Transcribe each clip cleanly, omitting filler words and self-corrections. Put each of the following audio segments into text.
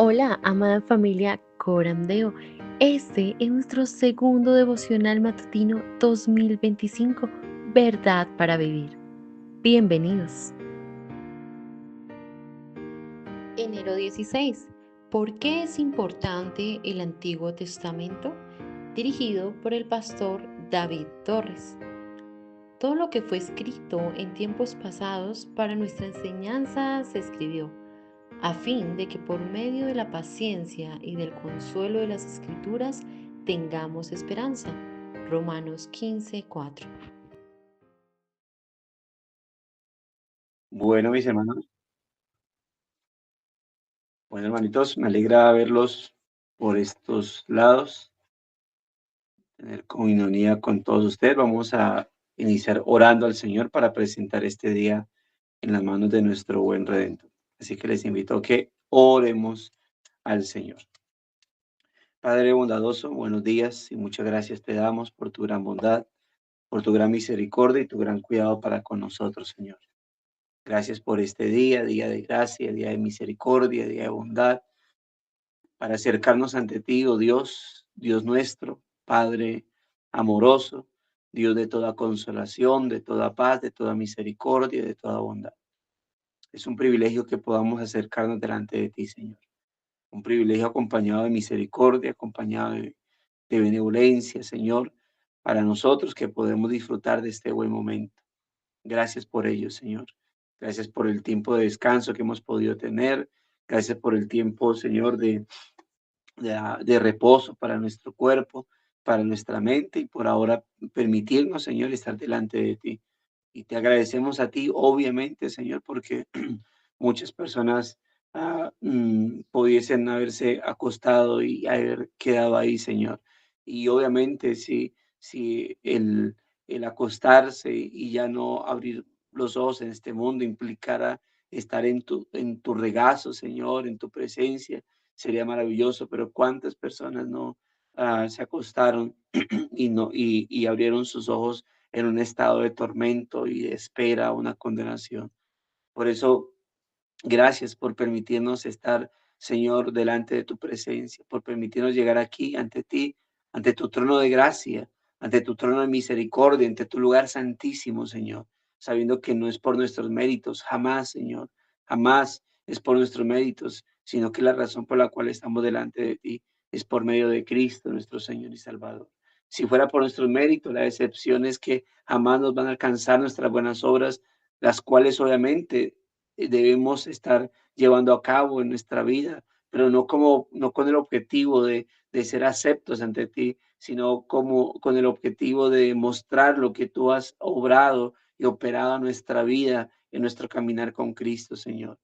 Hola, amada familia Corandeo. Este es nuestro segundo devocional matutino 2025, Verdad para Vivir. Bienvenidos. Enero 16. ¿Por qué es importante el Antiguo Testamento? Dirigido por el pastor David Torres. Todo lo que fue escrito en tiempos pasados para nuestra enseñanza se escribió a fin de que por medio de la paciencia y del consuelo de las Escrituras tengamos esperanza. Romanos 15:4. Bueno, mis hermanos, bueno, hermanitos, me alegra verlos por estos lados, tener comunión con todos ustedes. Vamos a iniciar orando al Señor para presentar este día en las manos de nuestro buen Redentor. Así que les invito a que oremos al Señor. Padre bondadoso, buenos días y muchas gracias te damos por tu gran bondad, por tu gran misericordia y tu gran cuidado para con nosotros, Señor. Gracias por este día, día de gracia, día de misericordia, día de bondad, para acercarnos ante ti, oh Dios, Dios nuestro, Padre amoroso, Dios de toda consolación, de toda paz, de toda misericordia, de toda bondad. Es un privilegio que podamos acercarnos delante de ti, Señor. Un privilegio acompañado de misericordia, acompañado de benevolencia, Señor, para nosotros que podemos disfrutar de este buen momento. Gracias por ello, Señor. Gracias por el tiempo de descanso que hemos podido tener. Gracias por el tiempo, Señor, de reposo para nuestro cuerpo, para nuestra mente y por ahora permitirnos, Señor, estar delante de ti. Y te agradecemos a ti, obviamente, Señor, porque muchas personas pudiesen haberse acostado y haber quedado ahí, Señor. Y obviamente, si el acostarse y ya no abrir los ojos en este mundo implicara estar en tu regazo, Señor, en tu presencia, sería maravilloso, pero cuántas personas no se acostaron y abrieron sus ojos en un estado de tormento y de espera, una condenación. Por eso, gracias por permitirnos estar, Señor, delante de tu presencia, por permitirnos llegar aquí ante ti, ante tu trono de gracia, ante tu trono de misericordia, ante tu lugar santísimo, Señor, sabiendo que no es por nuestros méritos, jamás, Señor, jamás es por nuestros méritos, sino que la razón por la cual estamos delante de ti es por medio de Cristo, nuestro Señor y Salvador. Si fuera por nuestros méritos, la decepción es que jamás nos van a alcanzar nuestras buenas obras, las cuales obviamente debemos estar llevando a cabo en nuestra vida, pero no con el objetivo de ser aceptos ante ti, sino como con el objetivo de mostrar lo que tú has obrado y operado en nuestra vida, en nuestro caminar con Cristo, Señor.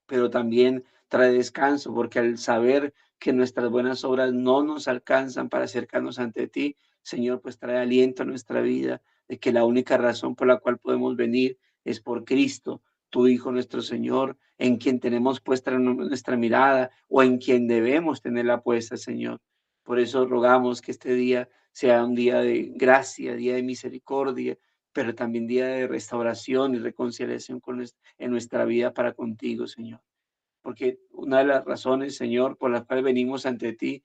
Pero también trae descanso, porque al saber que nuestras buenas obras no nos alcanzan para acercarnos ante ti, Señor, pues trae aliento a nuestra vida, de que la única razón por la cual podemos venir es por Cristo, tu Hijo, nuestro Señor, en quien tenemos puesta nuestra mirada o en quien debemos tenerla puesta, Señor. Por eso rogamos que este día sea un día de gracia, día de misericordia, pero también día de restauración y reconciliación en nuestra vida para contigo, Señor. Porque una de las razones, Señor, por las cuales venimos ante ti,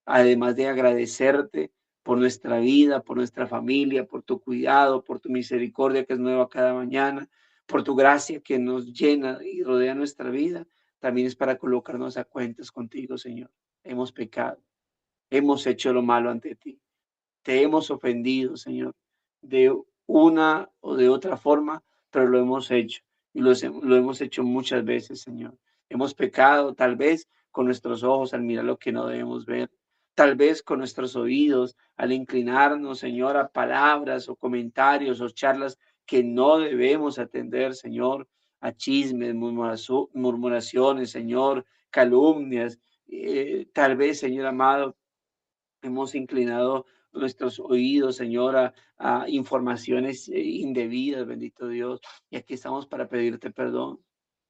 además de agradecerte por nuestra vida, por nuestra familia, por tu cuidado, por tu misericordia que es nueva cada mañana, por tu gracia que nos llena y rodea nuestra vida, también es para colocarnos a cuentas contigo, Señor. Hemos pecado, hemos hecho lo malo ante ti, te hemos ofendido, Señor, de una o de otra forma, pero lo hemos hecho y lo hemos hecho muchas veces, Señor. Hemos pecado tal vez con nuestros ojos al mirar lo que no debemos ver, tal vez con nuestros oídos al inclinarnos, Señor, a palabras o comentarios o charlas que no debemos atender, Señor, a chismes, murmuraciones, Señor, calumnias. Tal vez, Señor amado, hemos inclinado nuestros oídos, Señor, a informaciones indebidas, bendito Dios. Y aquí estamos para pedirte perdón.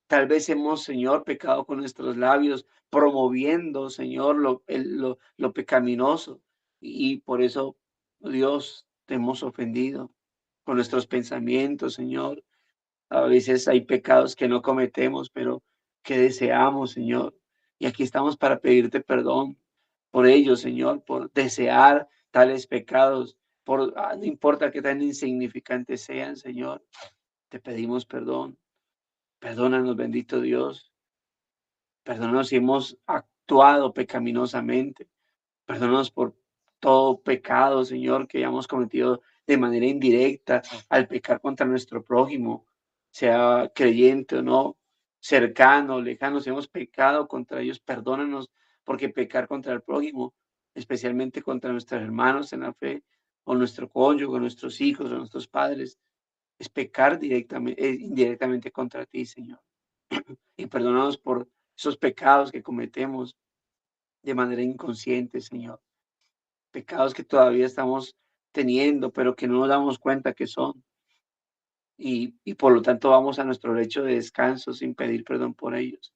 Tal vez hemos, Señor, pecado con nuestros labios, promoviendo, Señor, lo pecaminoso. Y por eso, Dios, te hemos ofendido con nuestros pensamientos, Señor. A veces hay pecados que no cometemos, pero que deseamos, Señor. Y aquí estamos para pedirte perdón por ellos, Señor, por desear tales pecados, no importa qué tan insignificantes sean, Señor, te pedimos perdón. Perdónanos, bendito Dios. Perdónanos si hemos actuado pecaminosamente. Perdónanos por todo pecado, Señor, que hayamos cometido de manera indirecta al pecar contra nuestro prójimo, sea creyente o no, cercano, lejano, si hemos pecado contra ellos, perdónanos, porque pecar contra el prójimo, especialmente contra nuestros hermanos en la fe, o nuestro cónyuge, o nuestros hijos, o nuestros padres, es pecar directamente, indirectamente contra ti, Señor. Y perdónanos por esos pecados que cometemos de manera inconsciente, Señor. Pecados que todavía estamos teniendo, pero que no nos damos cuenta que son. Y por lo tanto vamos a nuestro lecho de descanso sin pedir perdón por ellos.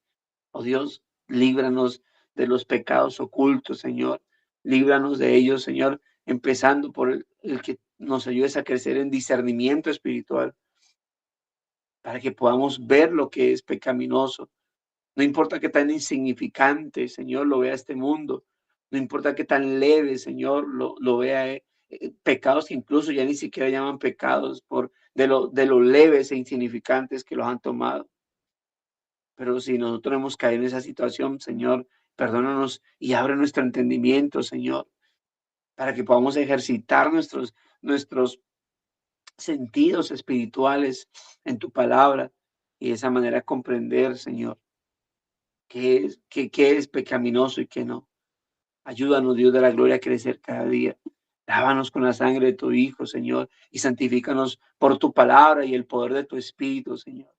Oh Dios, líbranos de los pecados ocultos, Señor. Líbranos de ellos, Señor, empezando por el que nos ayudes a crecer en discernimiento espiritual, para que podamos ver lo que es pecaminoso. No importa qué tan insignificante, Señor, lo vea este mundo. No importa qué tan leve, Señor, lo vea. Pecados que incluso ya ni siquiera llaman pecados de lo leves e insignificantes que los han tomado. Pero si nosotros hemos caído en esa situación, Señor, perdónanos y abre nuestro entendimiento, Señor, para que podamos ejercitar nuestros sentidos espirituales en tu palabra y de esa manera comprender, Señor, qué es pecaminoso y qué no. Ayúdanos, Dios de la gloria, a crecer cada día. Lávanos con la sangre de tu Hijo, Señor, y santifícanos por tu palabra y el poder de tu Espíritu, Señor.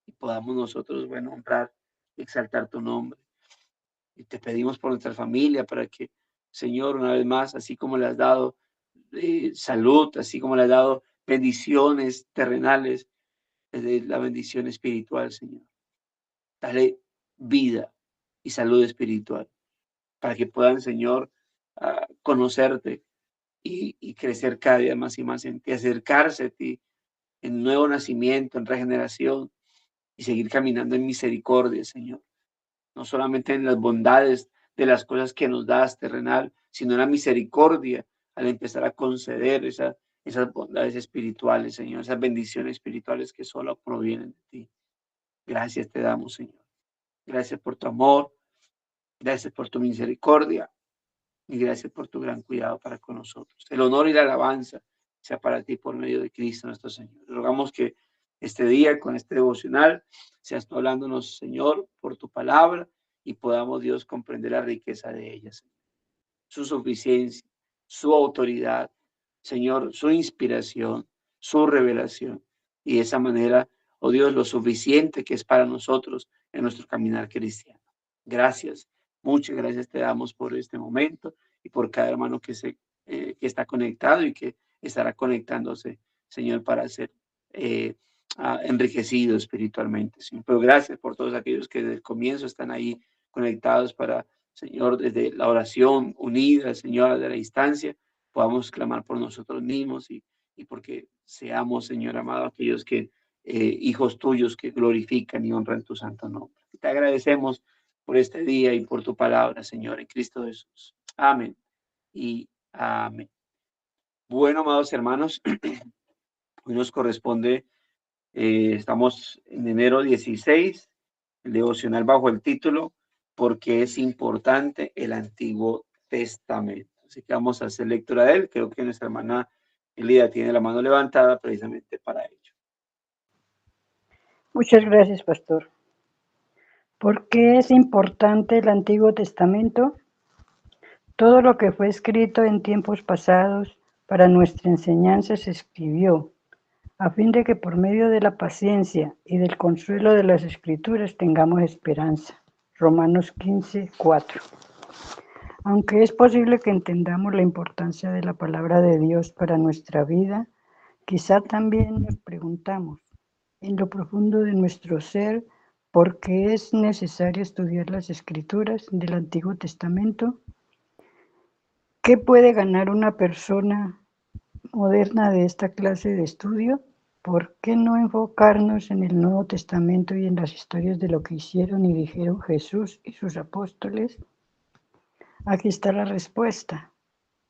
Y podamos nosotros, bueno, honrar y exaltar tu nombre. Y te pedimos por nuestra familia para que, Señor, una vez más, así como le has dado salud, así como le has dado bendiciones terrenales, de la bendición espiritual, Señor. Dale vida y salud espiritual para que puedan, Señor, conocerte y crecer cada día más y más en ti, acercarse a ti en nuevo nacimiento, en regeneración y seguir caminando en misericordia, Señor. No solamente en las bondades de las cosas que nos das terrenal, sino en la misericordia al empezar a conceder esas bondades espirituales, Señor, esas bendiciones espirituales que solo provienen de ti. Gracias te damos, Señor. Gracias por tu amor, gracias por tu misericordia y gracias por tu gran cuidado para con nosotros. El honor y la alabanza sea para ti por medio de Cristo nuestro Señor. Rogamos que este día con este devocional seas tú hablándonos, Señor, por tu palabra y podamos, Dios, comprender la riqueza de ella, Señor. Su suficiencia, su autoridad, Señor, su inspiración, su revelación. Y de esa manera, oh Dios, lo suficiente que es para nosotros en nuestro caminar cristiano. Gracias, muchas gracias te damos por este momento y por cada hermano que está conectado y que estará conectándose, Señor, para ser enriquecido espiritualmente, Señor. Pero gracias por todos aquellos que desde el comienzo están ahí conectados para, Señor, desde la oración unida, Señor, de la distancia, podamos clamar por nosotros mismos y porque seamos, Señor amado, aquellos hijos tuyos que glorifican y honran tu santo nombre. Te agradecemos por este día y por tu palabra, Señor, en Cristo Jesús. Amén y amén. Bueno, amados hermanos, hoy nos corresponde, estamos en enero 16, el devocional bajo el título ¿Por qué es importante el Antiguo Testamento? Así que vamos a hacer lectura de él. Creo que nuestra hermana Elida tiene la mano levantada precisamente para ello. Muchas gracias, pastor. ¿Por qué es importante el Antiguo Testamento? Todo lo que fue escrito en tiempos pasados para nuestra enseñanza se escribió, a fin de que por medio de la paciencia y del consuelo de las Escrituras tengamos esperanza. Romanos 15:4. Aunque es posible que entendamos la importancia de la palabra de Dios para nuestra vida, quizá también nos preguntamos, en lo profundo de nuestro ser, ¿por qué es necesario estudiar las Escrituras del Antiguo Testamento? ¿Qué puede ganar una persona moderna de esta clase de estudio? ¿Por qué no enfocarnos en el Nuevo Testamento y en las historias de lo que hicieron y dijeron Jesús y sus apóstoles? Aquí está la respuesta.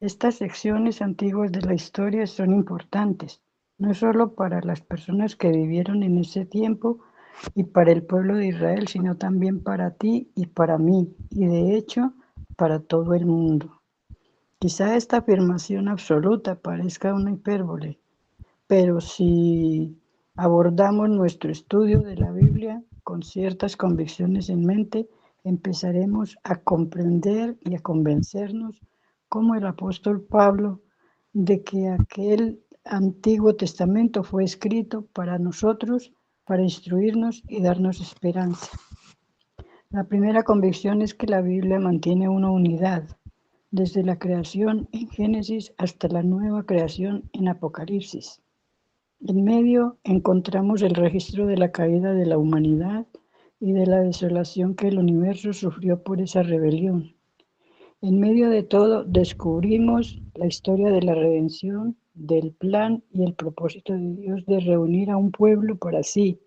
Estas secciones antiguas de la historia son importantes, no solo para las personas que vivieron en ese tiempo y para el pueblo de Israel, sino también para ti y para mí, y de hecho, para todo el mundo. Quizá esta afirmación absoluta parezca una hipérbole, pero si abordamos nuestro estudio de la Biblia con ciertas convicciones en mente, empezaremos a comprender y a convencernos, como el apóstol Pablo, de que aquel Antiguo Testamento fue escrito para nosotros, para instruirnos y darnos esperanza. La primera convicción es que la Biblia mantiene una unidad, desde la creación en Génesis hasta la nueva creación en Apocalipsis. En medio encontramos el registro de la caída de la humanidad y de la desolación que el universo sufrió por esa rebelión. En medio de todo descubrimos la historia de la redención, del plan y el propósito de Dios de reunir a un pueblo para sí.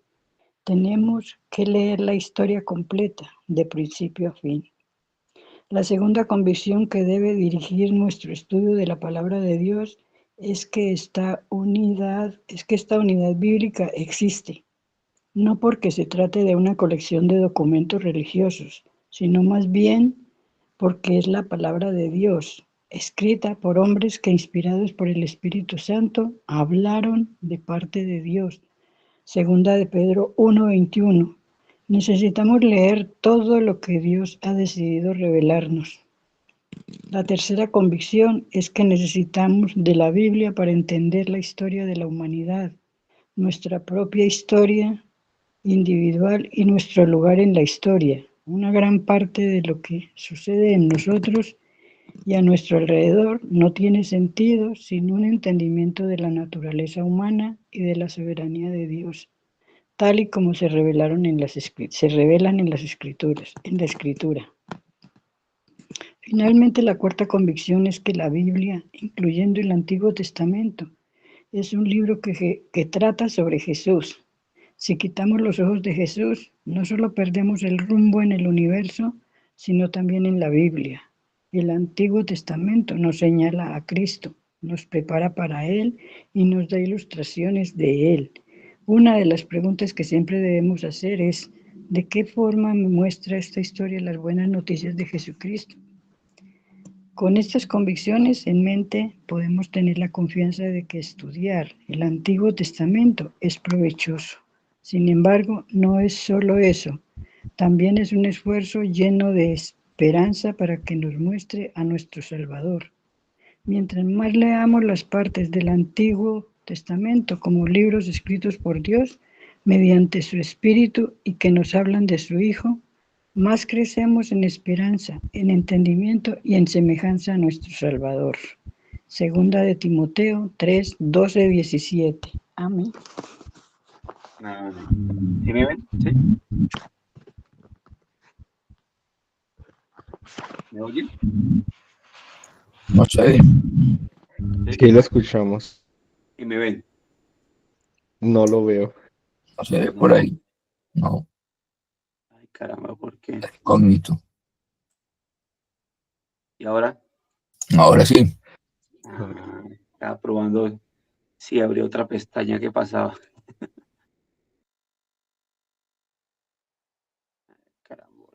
Tenemos que leer la historia completa, de principio a fin. La segunda convicción que debe dirigir nuestro estudio de la palabra de Dios es que esta unidad bíblica existe, no porque se trate de una colección de documentos religiosos, sino más bien porque es la palabra de Dios, escrita por hombres que, inspirados por el Espíritu Santo, hablaron de parte de Dios. Segunda de Pedro 1:21. Necesitamos leer todo lo que Dios ha decidido revelarnos. La tercera convicción es que necesitamos de la Biblia para entender la historia de la humanidad, nuestra propia historia individual y nuestro lugar en la historia. Una gran parte de lo que sucede en nosotros y a nuestro alrededor no tiene sentido sin un entendimiento de la naturaleza humana y de la soberanía de Dios, tal y como se revelan en las escrituras, en la escritura. Finalmente, la cuarta convicción es que la Biblia, incluyendo el Antiguo Testamento, es un libro que trata sobre Jesús. Si quitamos los ojos de Jesús, no solo perdemos el rumbo en el universo, sino también en la Biblia. El Antiguo Testamento nos señala a Cristo, nos prepara para Él y nos da ilustraciones de Él. Una de las preguntas que siempre debemos hacer es, ¿de qué forma me muestra esta historia las buenas noticias de Jesucristo? Con estas convicciones en mente, podemos tener la confianza de que estudiar el Antiguo Testamento es provechoso. Sin embargo, no es solo eso, también es un esfuerzo lleno de esperanza para que nos muestre a nuestro Salvador. Mientras más leamos las partes del Antiguo Testamento como libros escritos por Dios, mediante su Espíritu y que nos hablan de su Hijo, más crecemos en esperanza, en entendimiento y en semejanza a nuestro Salvador. Segunda de Timoteo 3, 12, 17. Amén. ¿Sí me ven? ¿Sí? ¿Me oyen? No sé. Sí, lo escuchamos. ¿Y me ven? No lo veo. No sé, por ahí. No, Ay, caramba, ¿por qué? incógnito. ¿Y ahora? Ahora sí. Estaba probando si abría otra pestaña que pasaba. Caramba.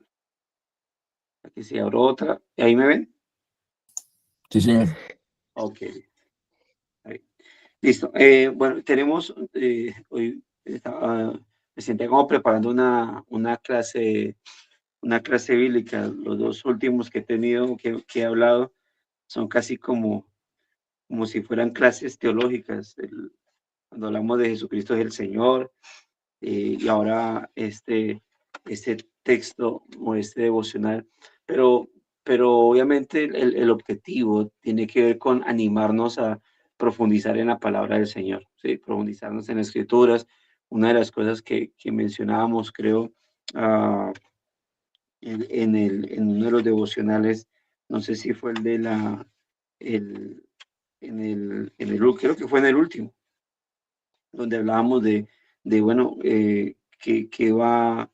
Aquí si abro otra. ¿Y ahí me ven? Sí, señor. Ok. Ahí. Listo. Bueno, tenemos, hoy me senté como preparando una clase bíblica. Los dos últimos que he tenido, que he hablado, son casi como si fueran clases teológicas. Cuando hablamos de Jesucristo es el Señor, y ahora este texto o este devocional, pero obviamente el objetivo tiene que ver con animarnos a profundizar en la palabra del Señor, ¿sí? Profundizarnos en las escrituras. Una de las cosas que mencionábamos, creo, uh, en uno de los devocionales, no sé si fue el de creo que fue en el último, donde hablábamos de bueno, qué va a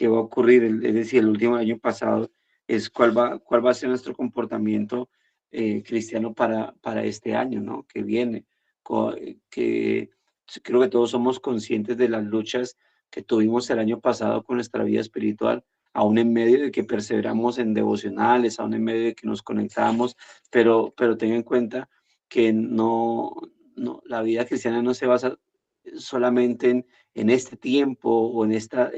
ocurrir, es decir, el último año pasado, es cuál va a ser nuestro comportamiento cristiano para este año, ¿no? Que viene, que creo que todos somos conscientes de las luchas que tuvimos el año pasado con nuestra vida espiritual, aún en medio de que perseveramos en devocionales, aún en medio de que nos conectamos, pero ten en cuenta que no, la vida cristiana no se basa solamente en este tiempo o en esta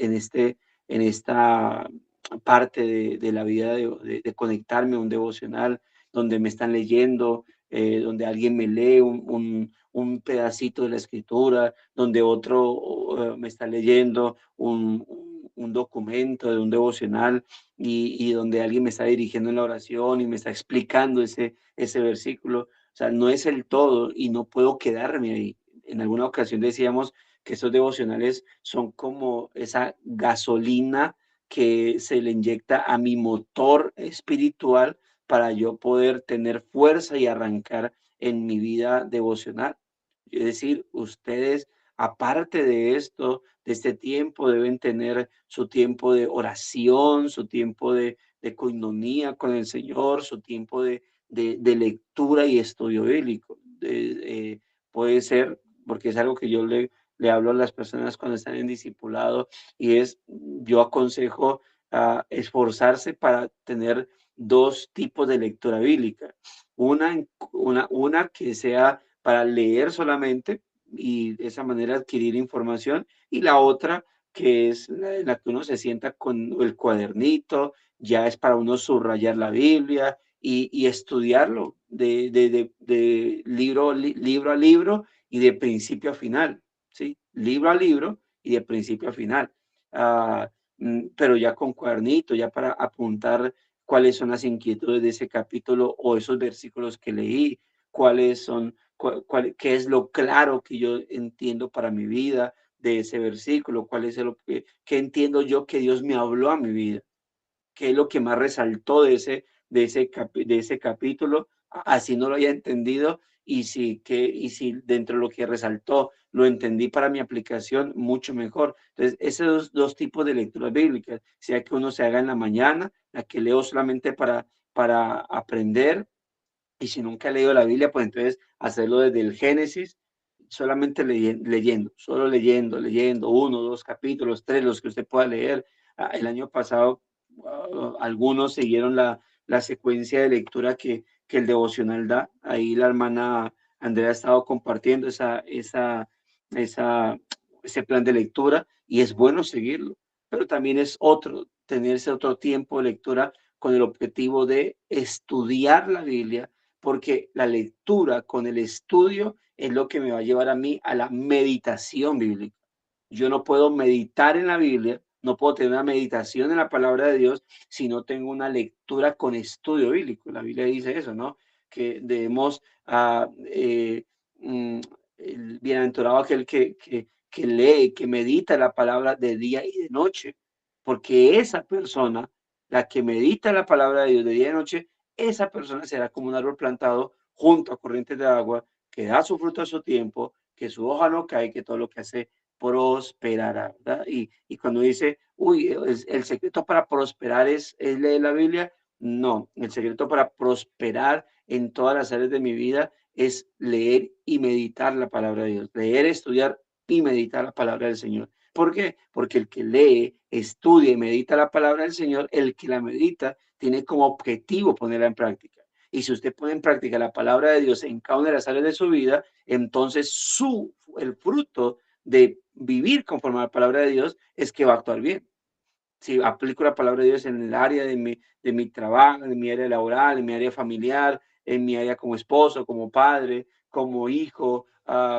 parte de la vida de conectarme a un devocional donde me están leyendo, donde alguien me lee un pedacito de la escritura, donde otro me está leyendo un documento de un devocional y donde alguien me está dirigiendo en la oración y me está explicando ese versículo. O sea, no es el todo y no puedo quedarme ahí. En alguna ocasión decíamos que esos devocionales son como esa gasolina que se le inyecta a mi motor espiritual para yo poder tener fuerza y arrancar en mi vida devocional. Es decir, ustedes, aparte de esto, de este tiempo, deben tener su tiempo de oración, su tiempo de coinonía con el Señor, su tiempo de lectura y estudio bíblico. Puede ser, porque es algo que yo le hablo a las personas cuando están en discipulado, y yo aconsejo a esforzarse para tener dos tipos de lectura bíblica. Una que sea para leer solamente y de esa manera adquirir información, y la otra que es la que uno se sienta con el cuadernito, ya es para uno subrayar la Biblia y estudiarlo de libro a libro y de principio a final, ¿sí? Libro a libro y de principio a final. Ah, pero ya con cuadernito, ya para apuntar cuáles son las inquietudes de ese capítulo o esos versículos que leí, cuáles son, qué es lo claro que yo entiendo para mi vida de ese versículo, cuál es lo que entiendo yo que Dios me habló a mi vida, qué es lo que más resaltó de ese capítulo, así no lo haya entendido, y si dentro de lo que resaltó lo entendí para mi aplicación, mucho mejor. Entonces, esos dos tipos de lecturas bíblicas, sea que uno se haga en la mañana, la que leo solamente para aprender, y si nunca he leído la Biblia, pues entonces hacerlo desde el Génesis, solamente leyendo, solo leyendo, uno, dos capítulos, tres, los que usted pueda leer. El año pasado, algunos siguieron la secuencia de lectura que el devocional da. Ahí la hermana Andrea ha estado compartiendo esa, ese plan de lectura, y es bueno seguirlo, pero también es tenerse otro tiempo de lectura con el objetivo de estudiar la Biblia, porque la lectura con el estudio es lo que me va a llevar a mí a la meditación bíblica. Yo no puedo meditar en la Biblia, no puedo tener una meditación en la palabra de Dios si no tengo una lectura con estudio bíblico. La Biblia dice eso, ¿no? Que debemos, el bienaventurado aquel que lee, que medita la palabra de día y de noche, porque esa persona, la que medita la palabra de Dios de día y de noche, esa persona será como un árbol plantado junto a corrientes de agua, que da su fruto a su tiempo, que su hoja no cae, que todo lo que hace prosperará, ¿verdad? Y cuando dice, uy, el secreto para prosperar es leer la Biblia, no, el secreto para prosperar en todas las áreas de mi vida es leer y meditar la palabra de Dios, leer, estudiar y meditar la palabra del Señor. ¿Por qué? Porque el que lee, estudia y medita la palabra del Señor, el que la medita, tiene como objetivo ponerla en práctica. Y si usted pone en práctica la palabra de Dios en cada una de las áreas de su vida, entonces el fruto de vivir conforme a la palabra de Dios es que va a actuar bien. Si aplico la palabra de Dios en el área de mi trabajo, en mi área laboral, en mi área familiar, en mi área como esposo, como padre, como hijo,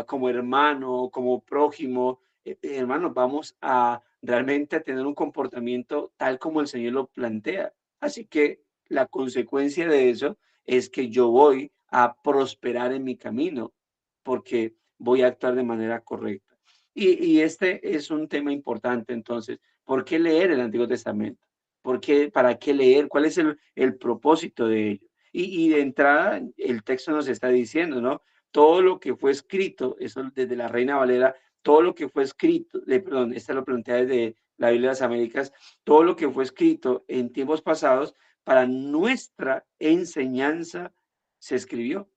como hermano, como prójimo, hermanos, vamos a realmente tener un comportamiento tal como el Señor lo plantea. Así que la consecuencia de eso es que yo voy a prosperar en mi camino, porque voy a actuar de manera correcta. Y este es un tema importante. Entonces, ¿por qué leer el Antiguo Testamento? ¿Para qué leer? ¿Cuál es el propósito de ello? Y de entrada, el texto nos está diciendo, ¿no? todo lo que fue escrito, eso desde la Reina Valera, todo lo que fue escrito, perdón, esta lo pregunté desde la Biblia de las Américas, todo lo que fue escrito en tiempos pasados para nuestra enseñanza se escribió,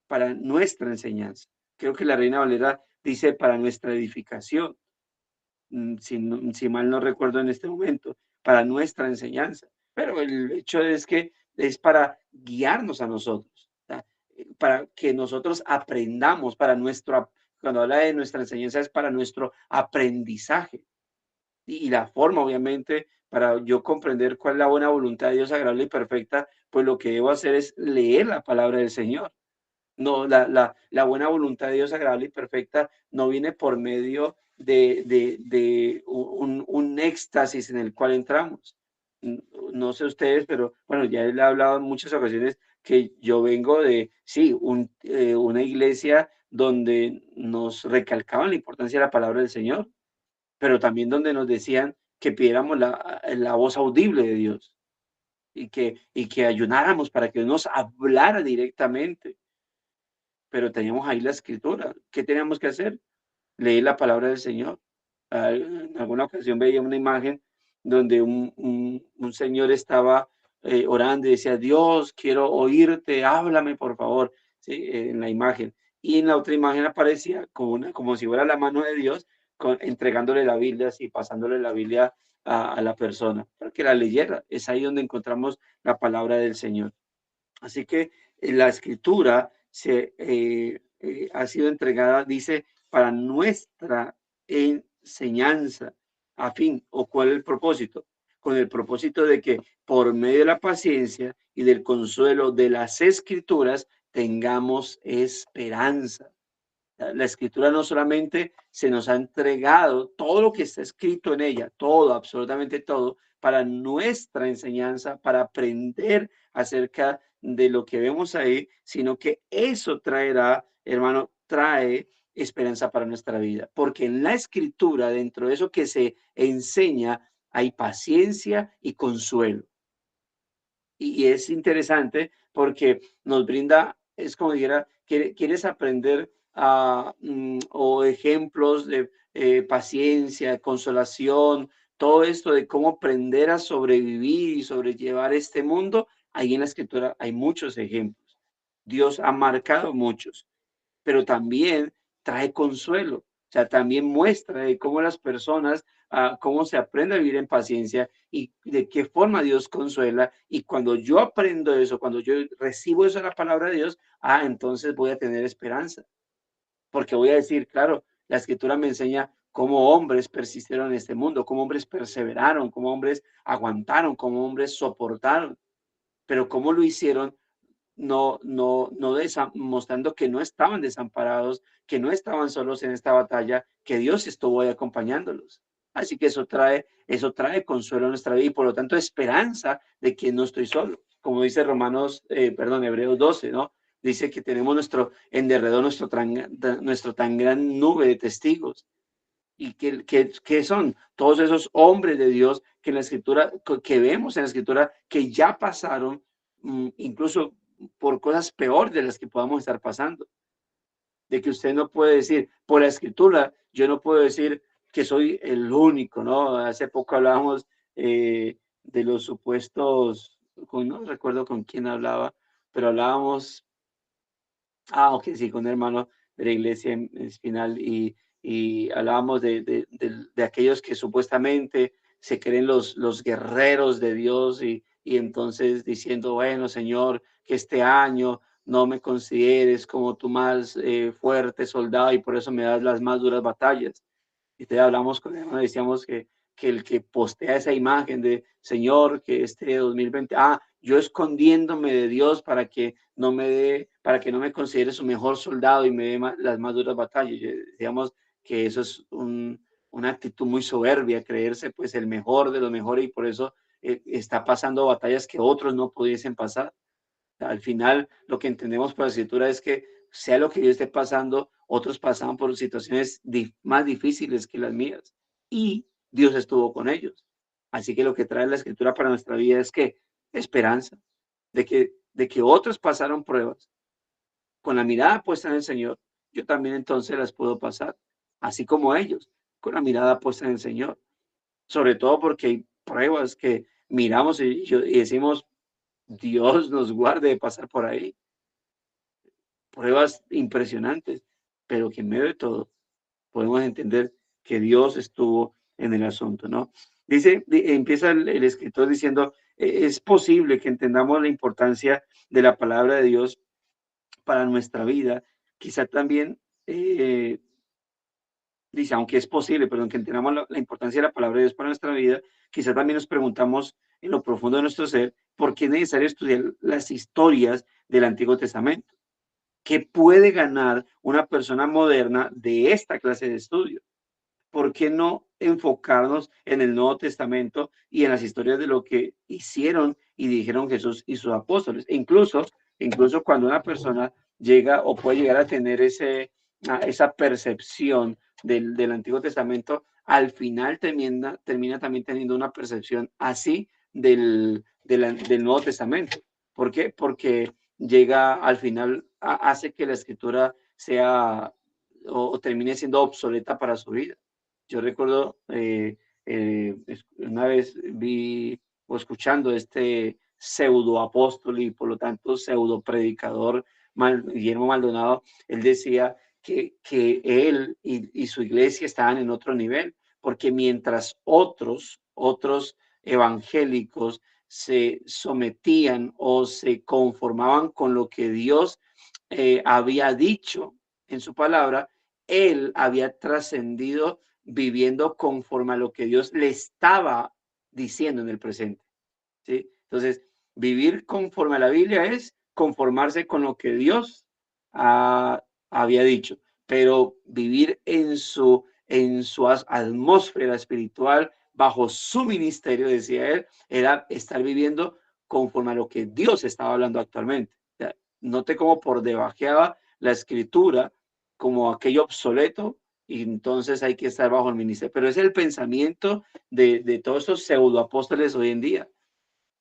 para nuestra enseñanza. Creo que la Reina Valera dice para nuestra edificación, si mal no recuerdo en este momento, para nuestra enseñanza. Pero el hecho es que es para guiarnos a nosotros, ¿tá? Para que nosotros aprendamos, cuando habla de nuestra enseñanza es para nuestro aprendizaje. Y la forma, obviamente, para yo comprender cuál es la buena voluntad de Dios agradable y perfecta, pues lo que debo hacer es leer la palabra del Señor. No, la buena voluntad de Dios agradable y perfecta no viene por medio de un éxtasis en el cual entramos. No sé ustedes, pero bueno, ya le he hablado en muchas ocasiones que yo vengo de, sí, una iglesia donde nos recalcaban la importancia de la palabra del Señor, pero también donde nos decían que pidiéramos la voz audible de Dios y que ayunáramos para que nos hablara directamente, pero teníamos ahí la escritura. ¿Qué teníamos que hacer? Leer la palabra del Señor. En alguna ocasión veía una imagen donde un señor estaba orando y decía, Dios, quiero oírte, háblame por favor, ¿sí? En la imagen. Y en la otra imagen aparecía como si fuera la mano de Dios entregándole la Biblia y pasándole la Biblia a la persona para que la leyera. Es ahí donde encontramos la palabra del Señor. Así que la escritura ha sido entregada, dice, para nuestra enseñanza, a fin, o cuál es el propósito, con el propósito de que por medio de la paciencia y del consuelo de las escrituras tengamos esperanza. La escritura no solamente se nos ha entregado todo lo que está escrito en ella, todo, absolutamente todo, para nuestra enseñanza, para aprender acerca de lo que vemos ahí, sino que eso traerá, hermano, trae esperanza para nuestra vida, porque en la escritura, dentro de eso que se enseña, hay paciencia y consuelo. Y es interesante porque nos brinda, es como dijera, quieres aprender o ejemplos de paciencia, consolación, todo esto de cómo aprender a sobrevivir y sobrellevar este mundo, ahí en la escritura hay muchos ejemplos. Dios ha marcado muchos, pero también trae consuelo. O sea, también muestra de cómo las personas, cómo se aprende a vivir en paciencia y de qué forma Dios consuela. Y cuando yo aprendo eso, cuando yo recibo eso de la palabra de Dios, entonces voy a tener esperanza. Porque voy a decir, claro, la escritura me enseña cómo hombres persistieron en este mundo, cómo hombres perseveraron, cómo hombres aguantaron, cómo hombres soportaron. Pero cómo lo hicieron no mostrando que no estaban desamparados, que no estaban solos en esta batalla, que Dios estuvo ahí acompañándolos. Así que eso trae consuelo a nuestra vida y por lo tanto esperanza de que no estoy solo. Como dice Hebreos 12, ¿no? Dice que tenemos en derredor nuestro tan gran nube de testigos. ¿Y que son todos esos hombres de Dios que en la escritura, que vemos en la escritura, que ya pasaron incluso por cosas peores de las que podamos estar pasando? De que usted no puede decir, por la escritura, yo no puedo decir que soy el único, ¿no? Hace poco hablábamos de los supuestos, no recuerdo con quién hablaba, pero hablábamos, ok, sí, con un hermano de la iglesia en Espinal y hablábamos de aquellos que supuestamente se creen los guerreros de Dios y entonces diciendo, bueno, Señor, que este año no me consideres como tu más fuerte soldado y por eso me das las más duras batallas. Y te hablamos con él, decíamos que el que postea esa imagen de Señor, que este 2020, yo escondiéndome de Dios para que no me considere su mejor soldado y me dé las más duras batallas. Decíamos que eso es una actitud muy soberbia, creerse pues el mejor de los mejores y por eso está pasando batallas que otros no pudiesen pasar. Al final, lo que entendemos por la escritura es que sea lo que yo esté pasando, otros pasaban por situaciones más difíciles que las mías y Dios estuvo con ellos. Así que lo que trae la escritura para nuestra vida es que esperanza de que otros pasaron pruebas con la mirada puesta en el Señor, yo también entonces las puedo pasar, así como ellos, con la mirada puesta en el Señor. Sobre todo porque hay pruebas que miramos y decimos, Dios nos guarde de pasar por ahí. Pruebas impresionantes, pero que en medio de todo podemos entender que Dios estuvo en el asunto, ¿no? Empieza el escritor diciendo, es posible que entendamos la importancia de la palabra de Dios para nuestra vida. Quizá también, dice, aunque es posible, perdón, que entendamos la importancia de la palabra de Dios para nuestra vida, quizá también nos preguntamos en lo profundo de nuestro ser, ¿por qué es necesario estudiar las historias del Antiguo Testamento? ¿Qué puede ganar una persona moderna de esta clase de estudio? ¿Por qué no enfocarnos en el Nuevo Testamento y en las historias de lo que hicieron y dijeron Jesús y sus apóstoles? Incluso cuando una persona llega o puede llegar a tener esa percepción del Antiguo Testamento, al final termina también teniendo una percepción así del Nuevo Testamento. ¿Por qué? Porque llega al final, hace que la escritura sea o termine siendo obsoleta para su vida. Yo recuerdo una vez vi o escuchando este pseudo apóstol y por lo tanto pseudo predicador Guillermo Maldonado. Él decía que él y su iglesia estaban en otro nivel, porque mientras otros evangélicos se sometían o se conformaban con lo que Dios había dicho en su palabra, él había trascendido viviendo conforme a lo que Dios le estaba diciendo en el presente, ¿sí? Entonces, vivir conforme a la Biblia es conformarse con lo que Dios había dicho, pero vivir en su atmósfera espiritual, bajo su ministerio, decía él, era estar viviendo conforme a lo que Dios estaba hablando actualmente. O sea, note cómo por debajeaba la escritura como aquello obsoleto, y entonces hay que estar bajo el ministerio. Pero es el pensamiento de todos estos pseudoapóstoles hoy en día,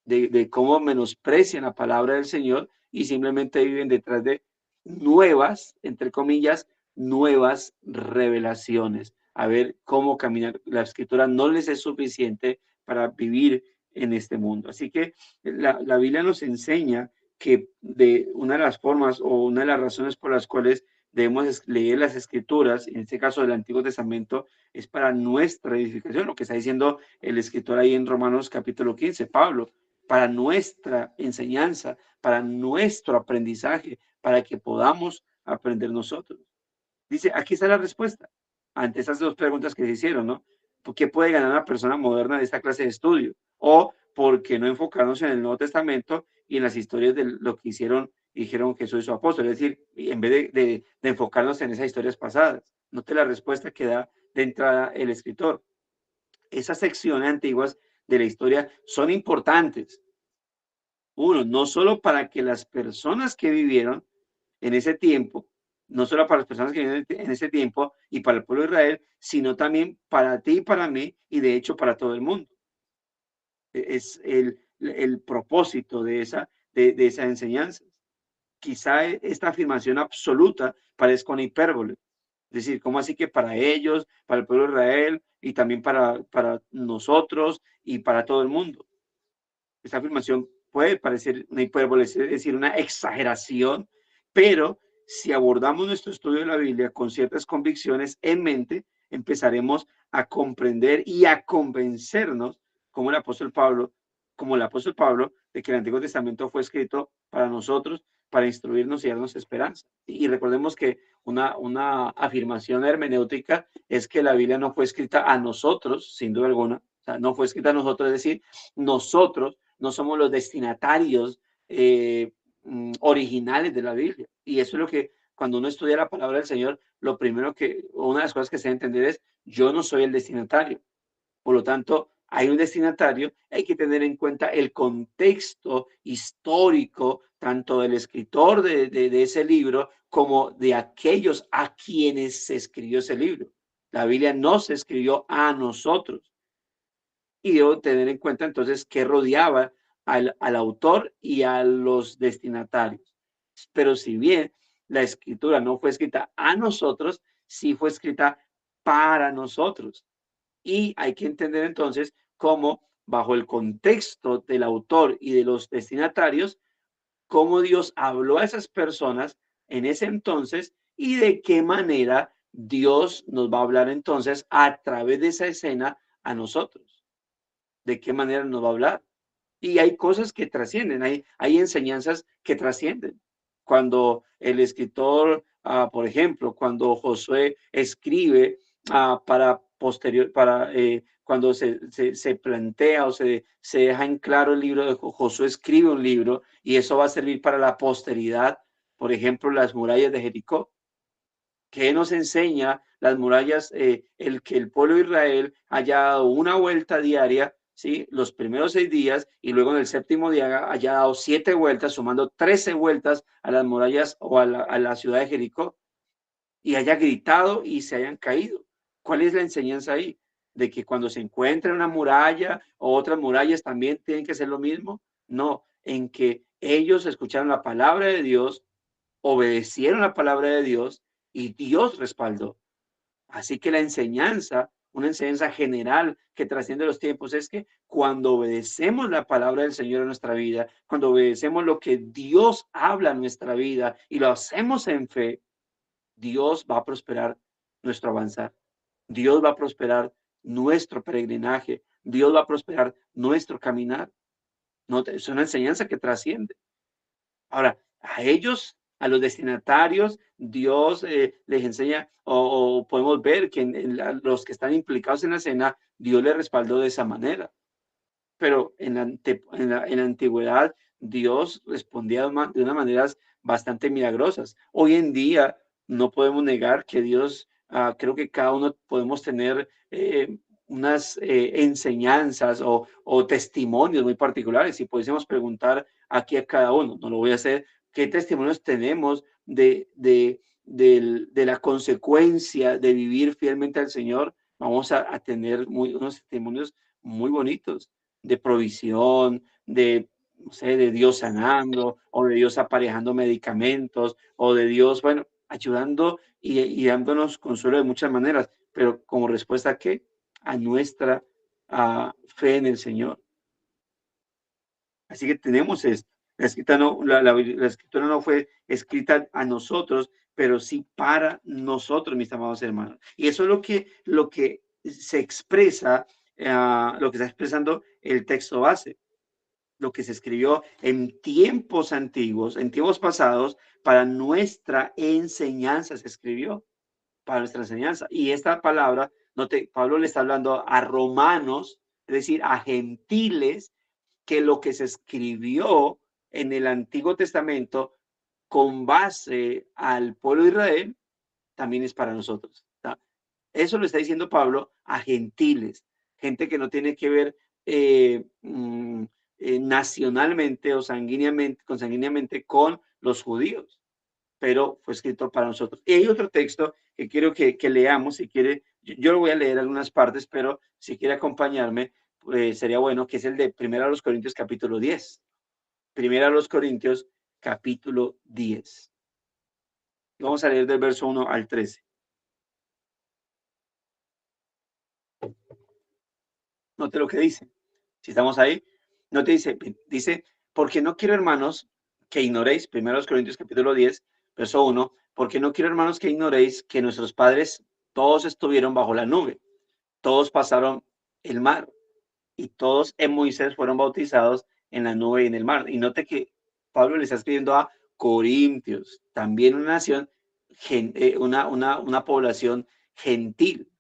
de cómo menosprecian la palabra del Señor y simplemente viven detrás de nuevas, entre comillas, nuevas revelaciones. A ver cómo caminar. La escritura no les es suficiente para vivir en este mundo. Así que la Biblia nos enseña que de una de las formas o una de las razones por las cuales debemos leer las escrituras, en este caso del Antiguo Testamento, es para nuestra edificación, lo que está diciendo el escritor ahí en Romanos capítulo 15, Pablo, para nuestra enseñanza, para nuestro aprendizaje, para que podamos aprender nosotros. Dice, aquí está la respuesta ante esas dos preguntas que se hicieron, ¿no? ¿Por qué puede ganar una persona moderna de esta clase de estudio? O ¿por qué no enfocarnos en el Nuevo Testamento y en las historias de lo que dijeron Jesús y su apóstol? Es decir, en vez de enfocarnos en esas historias pasadas. Note la respuesta que da de entrada el escritor. Esas secciones antiguas de la historia son importantes. Uno, no solo para que las personas que vivieron en ese tiempo, no solo para las personas que vivieron en ese tiempo y para el pueblo de Israel, sino también para ti y para mí, y de hecho para todo el mundo. Es el propósito de esa enseñanza. Quizá esta afirmación absoluta parezca una hipérbole. Es decir, ¿cómo así que para ellos, para el pueblo de Israel y también para nosotros y para todo el mundo? Esta afirmación puede parecer una hipérbole, es decir, una exageración, pero si abordamos nuestro estudio de la Biblia con ciertas convicciones en mente, empezaremos a comprender y a convencernos, como el apóstol Pablo, de que el Antiguo Testamento fue escrito para nosotros, para instruirnos y darnos esperanza. Y recordemos que una afirmación hermenéutica es que la Biblia no fue escrita a nosotros, sin duda alguna, o sea, no fue escrita a nosotros, es decir, nosotros no somos los destinatarios originales de la Biblia. Y eso es lo que, cuando uno estudia la palabra del Señor, una de las cosas que se debe entender es, yo no soy el destinatario. Por lo tanto, hay un destinatario, hay que tener en cuenta el contexto histórico, tanto del escritor de ese libro, como de aquellos a quienes se escribió ese libro. La Biblia no se escribió a nosotros. Y debo tener en cuenta entonces que rodeaba al autor y a los destinatarios. Pero si bien la escritura no fue escrita a nosotros, sí fue escrita para nosotros. Y hay que entender entonces cómo, bajo el contexto del autor y de los destinatarios, cómo Dios habló a esas personas en ese entonces y de qué manera Dios nos va a hablar entonces a través de esa escena a nosotros. De qué manera nos va a hablar. Y hay cosas que trascienden, hay enseñanzas que trascienden. Cuando el escritor, por ejemplo, cuando Josué escribe cuando se plantea o se deja en claro el libro de Josué, escribe un libro y eso va a servir para la posteridad. Por ejemplo, las murallas de Jericó. ¿Qué nos enseña las murallas? El que el pueblo de Israel haya dado una vuelta diaria, ¿sí? Los primeros 6 días y luego en el séptimo día haya dado 7 vueltas, sumando 13 vueltas a las murallas o a la ciudad de Jericó y haya gritado y se hayan caído. ¿Cuál es la enseñanza ahí? De que cuando se encuentra una muralla o otras murallas también tienen que ser lo mismo. No, en que ellos escucharon la palabra de Dios, obedecieron la palabra de Dios y Dios respaldó. Así que la enseñanza, una enseñanza general que trasciende los tiempos, es que cuando obedecemos la palabra del Señor en nuestra vida, cuando obedecemos lo que Dios habla en nuestra vida y lo hacemos en fe, Dios va a prosperar nuestro avanzar. Dios va a prosperar nuestro peregrinaje. Dios va a prosperar nuestro caminar. No, es una enseñanza que trasciende. Ahora, a ellos, a los destinatarios, Dios les enseña, o podemos ver que los que están implicados en la escena, Dios les respaldó de esa manera. Pero en la antigüedad, Dios respondía de unas maneras bastante milagrosas. Hoy en día, no podemos negar que Dios, creo que cada uno podemos tener unas enseñanzas o testimonios muy particulares. Si pudiésemos preguntar aquí a cada uno, no lo voy a hacer, ¿qué testimonios tenemos de la consecuencia de vivir fielmente al Señor? Vamos a tener unos testimonios muy bonitos de provisión, no sé, de Dios sanando, o de Dios aparejando medicamentos, o de Dios, bueno, ayudando y dándonos consuelo de muchas maneras, pero como respuesta ¿a qué? A nuestra fe en el Señor. Así que tenemos esto. La escritura no fue escrita a nosotros, pero sí para nosotros, mis amados hermanos. Y eso es lo que se expresa, lo que está expresando el texto base, lo que se escribió en tiempos antiguos, en tiempos pasados, para nuestra enseñanza se escribió, para nuestra enseñanza. Y esta palabra, Pablo le está hablando a romanos, es decir, a gentiles, que lo que se escribió en el Antiguo Testamento con base al pueblo de Israel también es para nosotros. ¿Tá? Eso lo está diciendo Pablo a gentiles, gente que no tiene que ver nacionalmente o consanguíneamente con los judíos, pero fue escrito para nosotros. Y hay otro texto que quiero que leamos, si quiere, yo lo voy a leer algunas partes, pero si quiere acompañarme, sería bueno, que es el de 1 Corintios capítulo 10. 1 Corintios capítulo 10. Vamos a leer del verso 1 al 13. Note lo que dice. Si estamos ahí, no te dice, porque no quiero, hermanos, que ignoréis, 1 Corintios capítulo 10, verso 1, porque no quiero, hermanos, que ignoréis que nuestros padres todos estuvieron bajo la nube, todos pasaron el mar y todos en Moisés fueron bautizados en la nube y en el mar. Y note que Pablo le está escribiendo a Corintios, también una nación, una población gentil.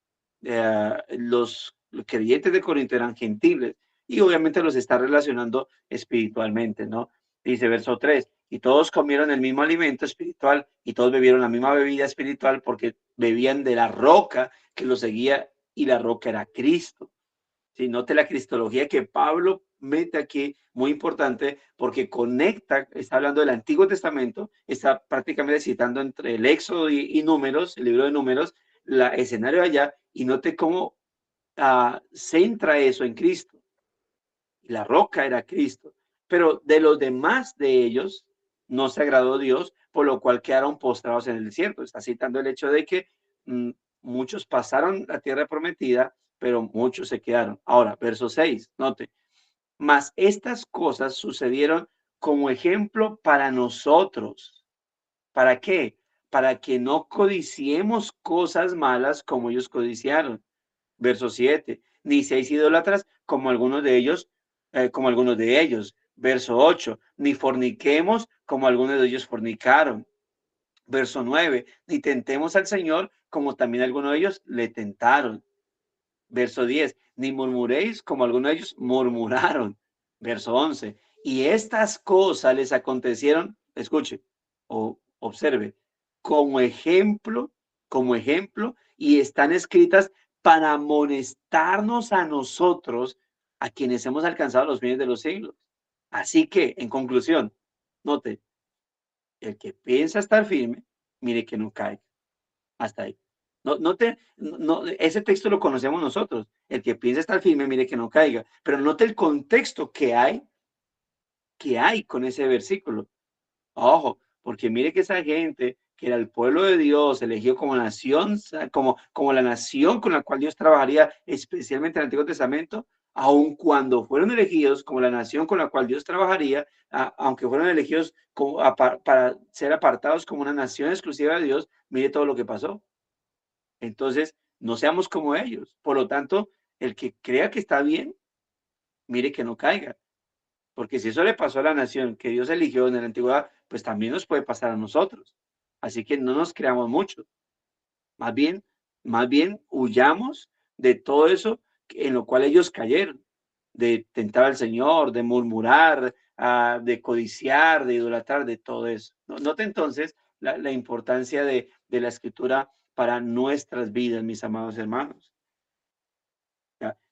Los creyentes de Corinto eran gentiles y obviamente los está relacionando espiritualmente, ¿no? Dice verso 3, y todos comieron el mismo alimento espiritual y todos bebieron la misma bebida espiritual porque bebían de la roca que los seguía y la roca era Cristo. Sí, note la cristología que Pablo mete aquí, muy importante, porque conecta, está hablando del Antiguo Testamento, está prácticamente citando entre el Éxodo y Números, el libro de Números, el escenario allá, y note cómo centra eso en Cristo. La roca era Cristo, pero de los demás de ellos no se agradó Dios por lo cual quedaron postrados en el desierto. Está citando el hecho de que muchos pasaron la tierra prometida, pero muchos se quedaron. Ahora, verso 6, note, mas estas cosas sucedieron como ejemplo para nosotros. ¿Para qué? Para que no codiciemos cosas malas como ellos codiciaron. Verso 7, ni seáis idólatras como algunos de ellos, Verso 8, ni forniquemos como algunos de ellos fornicaron. Verso 9, ni tentemos al Señor como también algunos de ellos le tentaron. Verso 10, ni murmuréis como algunos de ellos murmuraron. Verso 11, y estas cosas les acontecieron, escuche o observe, como ejemplo, y están escritas para amonestarnos a nosotros, a quienes hemos alcanzado los fines de los siglos. Así que, en conclusión, note, el que piensa estar firme, mire que no caiga. Hasta ahí. Ese texto lo conocemos nosotros. El que piensa estar firme, mire que no caiga. Pero note el contexto que hay con ese versículo. Ojo, porque mire que esa gente que era el pueblo de Dios, elegido como nación, como la nación con la cual Dios trabajaría, especialmente en el Antiguo Testamento, aun cuando fueron elegidos como la nación con la cual Dios trabajaría, aunque fueron elegidos para ser apartados como una nación exclusiva de Dios, mire todo lo que pasó. Entonces, no seamos como ellos. Por lo tanto, el que crea que está bien, mire que no caiga. Porque si eso le pasó a la nación que Dios eligió en la antigüedad, pues también nos puede pasar a nosotros. Así que no nos creamos mucho. Más bien huyamos de todo eso en lo cual ellos cayeron, de tentar al Señor, de murmurar, de codiciar, de idolatrar, de todo eso. Note entonces la importancia de la escritura para nuestras vidas, mis amados hermanos.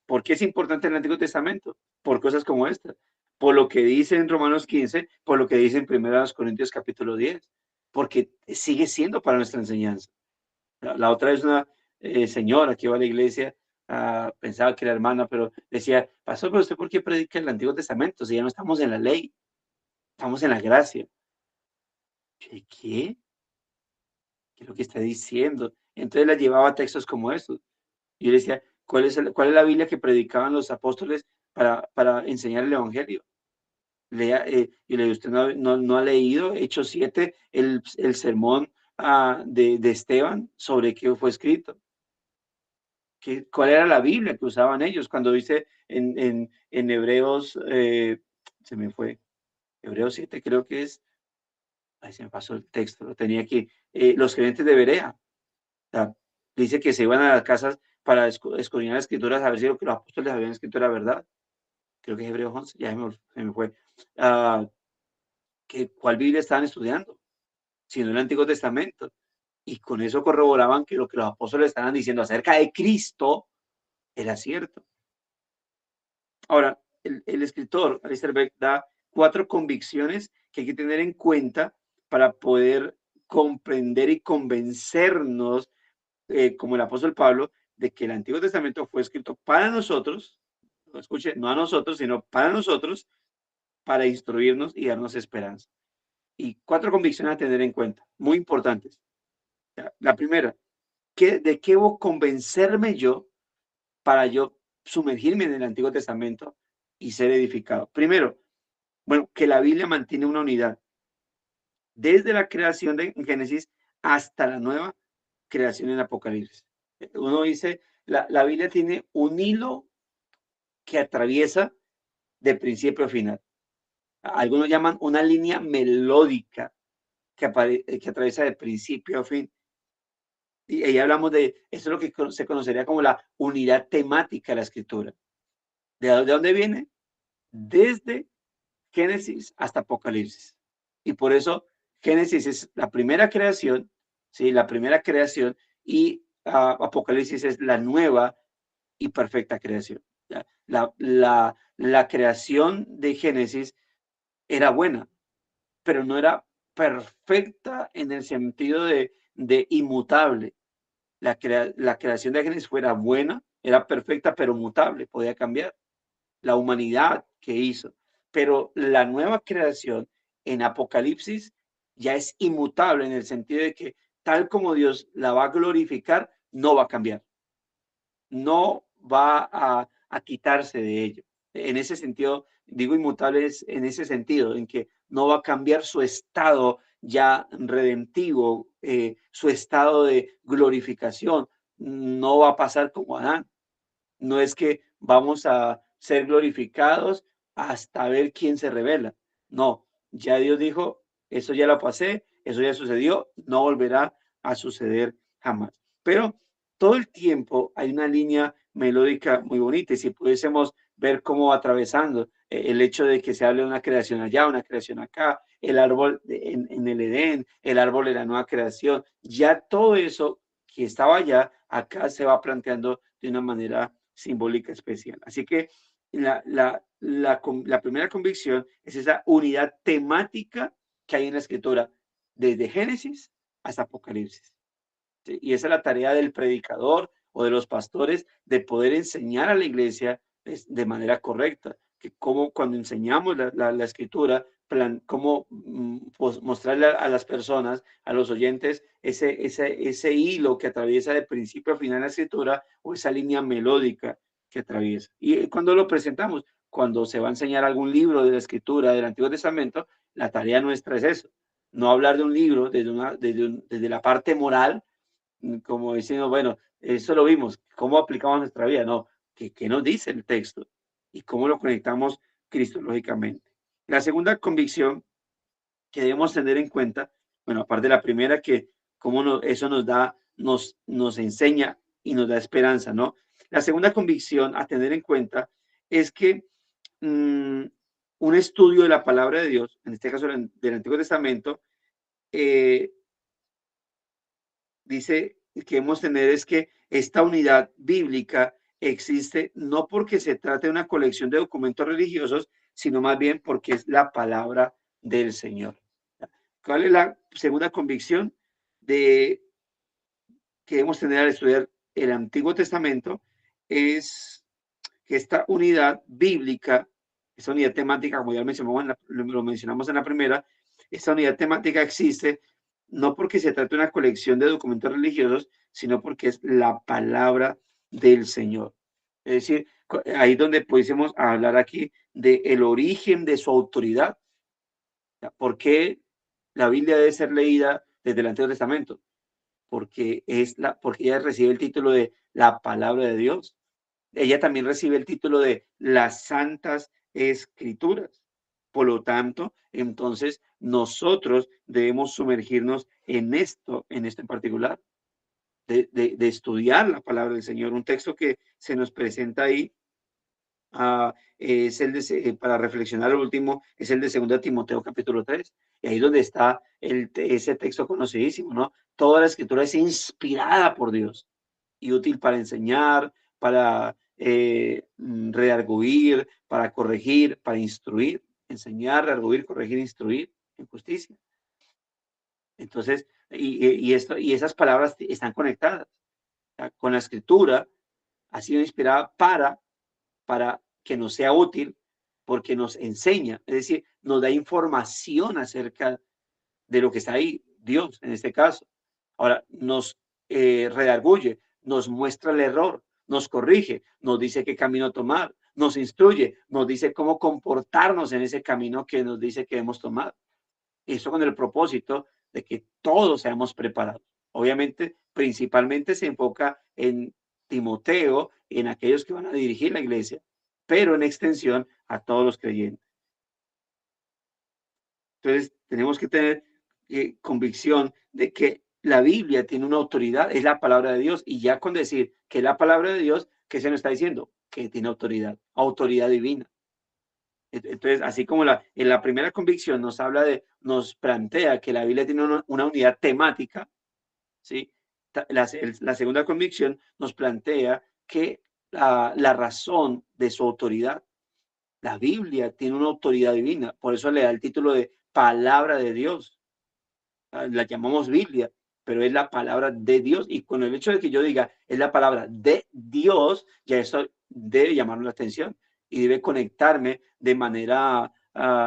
¿Por qué es importante el Antiguo Testamento? Por cosas como esta. Por lo que dice en Romanos 15, por lo que dice en 1 Corintios capítulo 10, porque sigue siendo para nuestra enseñanza. La otra es una señora que iba a la iglesia, pensaba que era hermana, pero decía, pastor, pero usted ¿por qué predica el Antiguo Testamento? Si ya no estamos en la ley, estamos en la gracia. ¿Qué? ¿Qué es lo que está diciendo? Entonces la llevaba a textos como estos. Y yo le decía, ¿cuál es la Biblia que predicaban los apóstoles para enseñar el Evangelio? Lea, y le digo, ¿usted no ha leído Hechos 7, el sermón de Esteban sobre qué fue escrito? ¿Cuál era la Biblia que usaban ellos? Cuando dice en Hebreos, se me fue, Hebreos 7 creo que es, ahí se me pasó el texto, lo tenía aquí, los creyentes de Berea. O sea, dice que se iban a las casas para escudriñar las escrituras a ver si lo que los apóstoles habían escrito era verdad. Creo que es Hebreos 11, ya se me fue. ¿Cuál Biblia estaban estudiando? Si no el Antiguo Testamento. Y con eso corroboraban que lo que los apóstoles estaban diciendo acerca de Cristo era cierto. Ahora, el escritor Alistair Begg da 4 convicciones que hay que tener en cuenta para poder comprender y convencernos, como el apóstol Pablo, de que el Antiguo Testamento fue escrito para nosotros, escuche, no a nosotros, sino para nosotros, para instruirnos y darnos esperanza. Y 4 convicciones a tener en cuenta, muy importantes. La primera, ¿de qué debo convencerme yo para yo sumergirme en el Antiguo Testamento y ser edificado? Primero, bueno, que la Biblia mantiene una unidad. Desde la creación de Génesis hasta la nueva creación en Apocalipsis. Uno dice, la Biblia tiene un hilo que atraviesa de principio a final. Algunos llaman una línea melódica que atraviesa de principio a fin. Y ahí hablamos de, eso es lo que se conocería como la unidad temática de la escritura. ¿De dónde viene? Desde Génesis hasta Apocalipsis. Y por eso Génesis es la primera creación, ¿sí? La primera creación, y Apocalipsis es la nueva y perfecta creación. La creación de Génesis era buena, pero no era perfecta en el sentido de inmutable. La creación de Génesis fuera buena, era perfecta, pero mutable, podía cambiar. La humanidad que hizo. Pero la nueva creación en Apocalipsis ya es inmutable en el sentido de que tal como Dios la va a glorificar, no va a cambiar, no va a quitarse de ello. En ese sentido, digo inmutable es en ese sentido, en que no va a cambiar su estado ya redentivo, su estado de glorificación, no va a pasar como Adán. No es que vamos a ser glorificados hasta ver quién se revela. No, ya Dios dijo, eso ya lo pasé, eso ya sucedió, no volverá a suceder jamás. Pero todo el tiempo hay una línea melódica muy bonita y si pudiésemos ver cómo va atravesando el hecho de que se hable de una creación allá, una creación acá, el árbol en el Edén, el árbol de la nueva creación, ya todo eso que estaba allá, acá se va planteando de una manera simbólica especial. Así que la primera convicción es esa unidad temática que hay en la escritura, desde Génesis hasta Apocalipsis. ¿Sí? Y esa es la tarea del predicador o de los pastores, de poder enseñar a la iglesia de manera correcta, que como cuando enseñamos la escritura, cómo pues, mostrarle a las personas, a los oyentes, ese hilo que atraviesa de principio a final la escritura o esa línea melódica que atraviesa. Y cuando lo presentamos, cuando se va a enseñar algún libro de la escritura del Antiguo Testamento, la tarea nuestra es eso, no hablar de un libro desde la parte moral, como diciendo, bueno, eso lo vimos, ¿cómo aplicamos nuestra vida? No, ¿qué nos dice el texto? Y cómo lo conectamos cristológicamente. La segunda convicción que debemos tener en cuenta, bueno, aparte de la primera, que eso nos enseña y nos da esperanza, ¿no? La segunda convicción a tener en cuenta es que un estudio de la palabra de Dios, en este caso del Antiguo Testamento, dice que debemos tener es que esta unidad bíblica existe no porque se trate de una colección de documentos religiosos, sino más bien porque es la palabra del Señor. ¿Cuál es la segunda convicción que debemos tener al estudiar el Antiguo Testamento? Es que esta unidad bíblica, esta unidad temática, como ya lo mencionamos en la primera, esta unidad temática existe no porque se trate de una colección de documentos religiosos, sino porque es la palabra del Señor. Es decir, ahí donde pudiésemos hablar aquí de el origen de su autoridad. ¿Por qué la Biblia debe ser leída desde el Antiguo Testamento? Porque ella recibe el título de la palabra de Dios. Ella también recibe el título de las Santas Escrituras. Por lo tanto, entonces nosotros debemos sumergirnos en esto en particular, de estudiar la palabra del Señor. Un texto que se nos presenta ahí es para reflexionar el último, es el de 2 Timoteo capítulo 3. Y ahí donde está ese texto conocidísimo, ¿no? Toda la escritura es inspirada por Dios y útil para enseñar, para redarguir, para corregir, para instruir, enseñar, redarguir, corregir, instruir en justicia. Entonces, y esas palabras están conectadas. Con la escritura ha sido inspirada para que nos sea útil, porque nos enseña, es decir, nos da información acerca de lo que está ahí, Dios en este caso. Ahora, nos redarguye, nos muestra el error, nos corrige, nos dice qué camino tomar, nos instruye, nos dice cómo comportarnos en ese camino que nos dice que debemos tomar. Eso con el propósito de que todos seamos preparados. Obviamente, principalmente se enfoca en Timoteo, en aquellos que van a dirigir la iglesia, pero en extensión a todos los creyentes. Entonces, tenemos que tener convicción de que la Biblia tiene una autoridad, es la palabra de Dios, y ya con decir que es la palabra de Dios, ¿qué se nos está diciendo? Que tiene autoridad divina. Entonces, así como en la primera convicción nos plantea que la Biblia tiene una unidad temática, ¿sí? La segunda convicción nos plantea que la razón de su autoridad, la Biblia tiene una autoridad divina, por eso le da el título de palabra de Dios. La llamamos Biblia, pero es la palabra de Dios, y con el hecho de que yo diga es la palabra de Dios, ya eso debe llamar la atención y debe conectarme de manera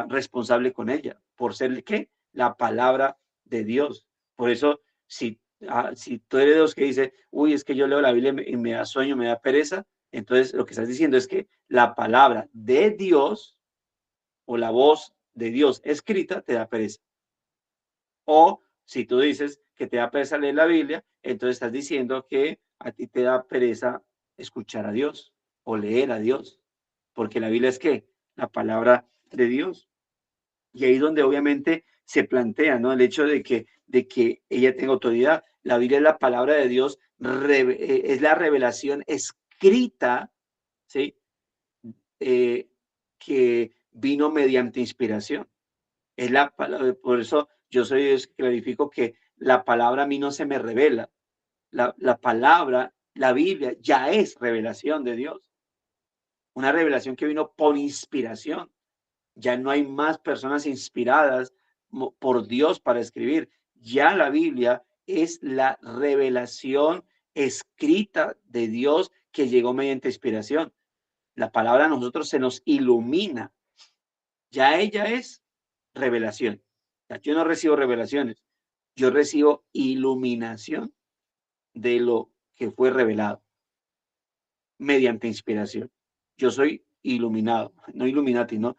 responsable con ella, por ser ¿qué? la palabra de Dios. Por eso, si tú eres de los que dice, uy, es que yo leo la Biblia y me da sueño, me da pereza, entonces lo que estás diciendo es que la palabra de Dios o la voz de Dios escrita te da pereza. O si tú dices que te da pereza leer la Biblia, entonces estás diciendo que a ti te da pereza escuchar a Dios o leer a Dios, porque la Biblia es ¿qué? La palabra de Dios. Y ahí es donde obviamente se plantea, ¿no? El hecho de que ella tenga autoridad. La Biblia es la palabra de Dios, es la revelación escrita, ¿sí? Que vino mediante inspiración. Es la palabra, por eso yo clarifico que la palabra a mí no se me revela. La palabra, la Biblia, ya es revelación de Dios. Una revelación que vino por inspiración. Ya no hay más personas inspiradas por Dios para escribir. Ya la Biblia es la revelación escrita de Dios que llegó mediante inspiración. La palabra a nosotros se nos ilumina. Ya ella es revelación. Yo no recibo revelaciones, yo recibo iluminación de lo que fue revelado mediante inspiración. Yo soy iluminado, no Illuminati, no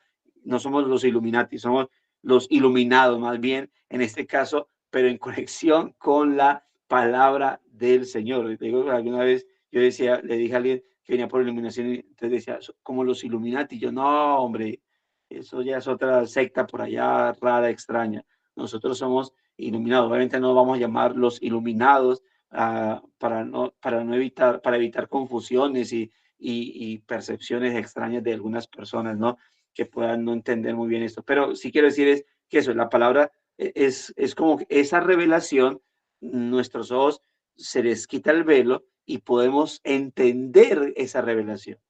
somos los Illuminati, somos los iluminados más bien en este caso, pero en conexión con la palabra del Señor. Digo, alguna vez yo decía, le dije a alguien que venía por iluminación y entonces decía, como los Illuminati. Yo, no, hombre, eso ya es otra secta por allá rara, extraña. Nosotros somos iluminados. Obviamente no vamos a llamar los iluminados para evitar confusiones y percepciones extrañas de algunas personas, ¿no? Que puedan no entender muy bien esto. Pero sí quiero decir es que eso, la palabra es como esa revelación, nuestros ojos se les quita el velo y podemos entender esa revelación.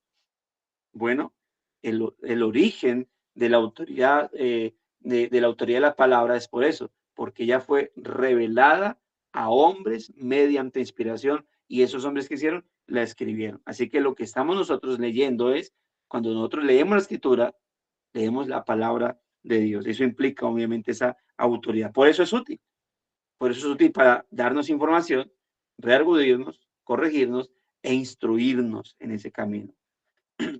Bueno, el origen de la autoridad, de la autoridad de la palabra es por eso, porque ella fue revelada a hombres mediante inspiración y esos hombres que hicieron la escribieron. Así que lo que estamos nosotros leyendo es, cuando nosotros leemos la escritura, leemos la palabra de Dios. Eso implica obviamente esa autoridad. Por eso es útil. Por eso es útil para darnos información, redarguirnos, corregirnos e instruirnos en ese camino.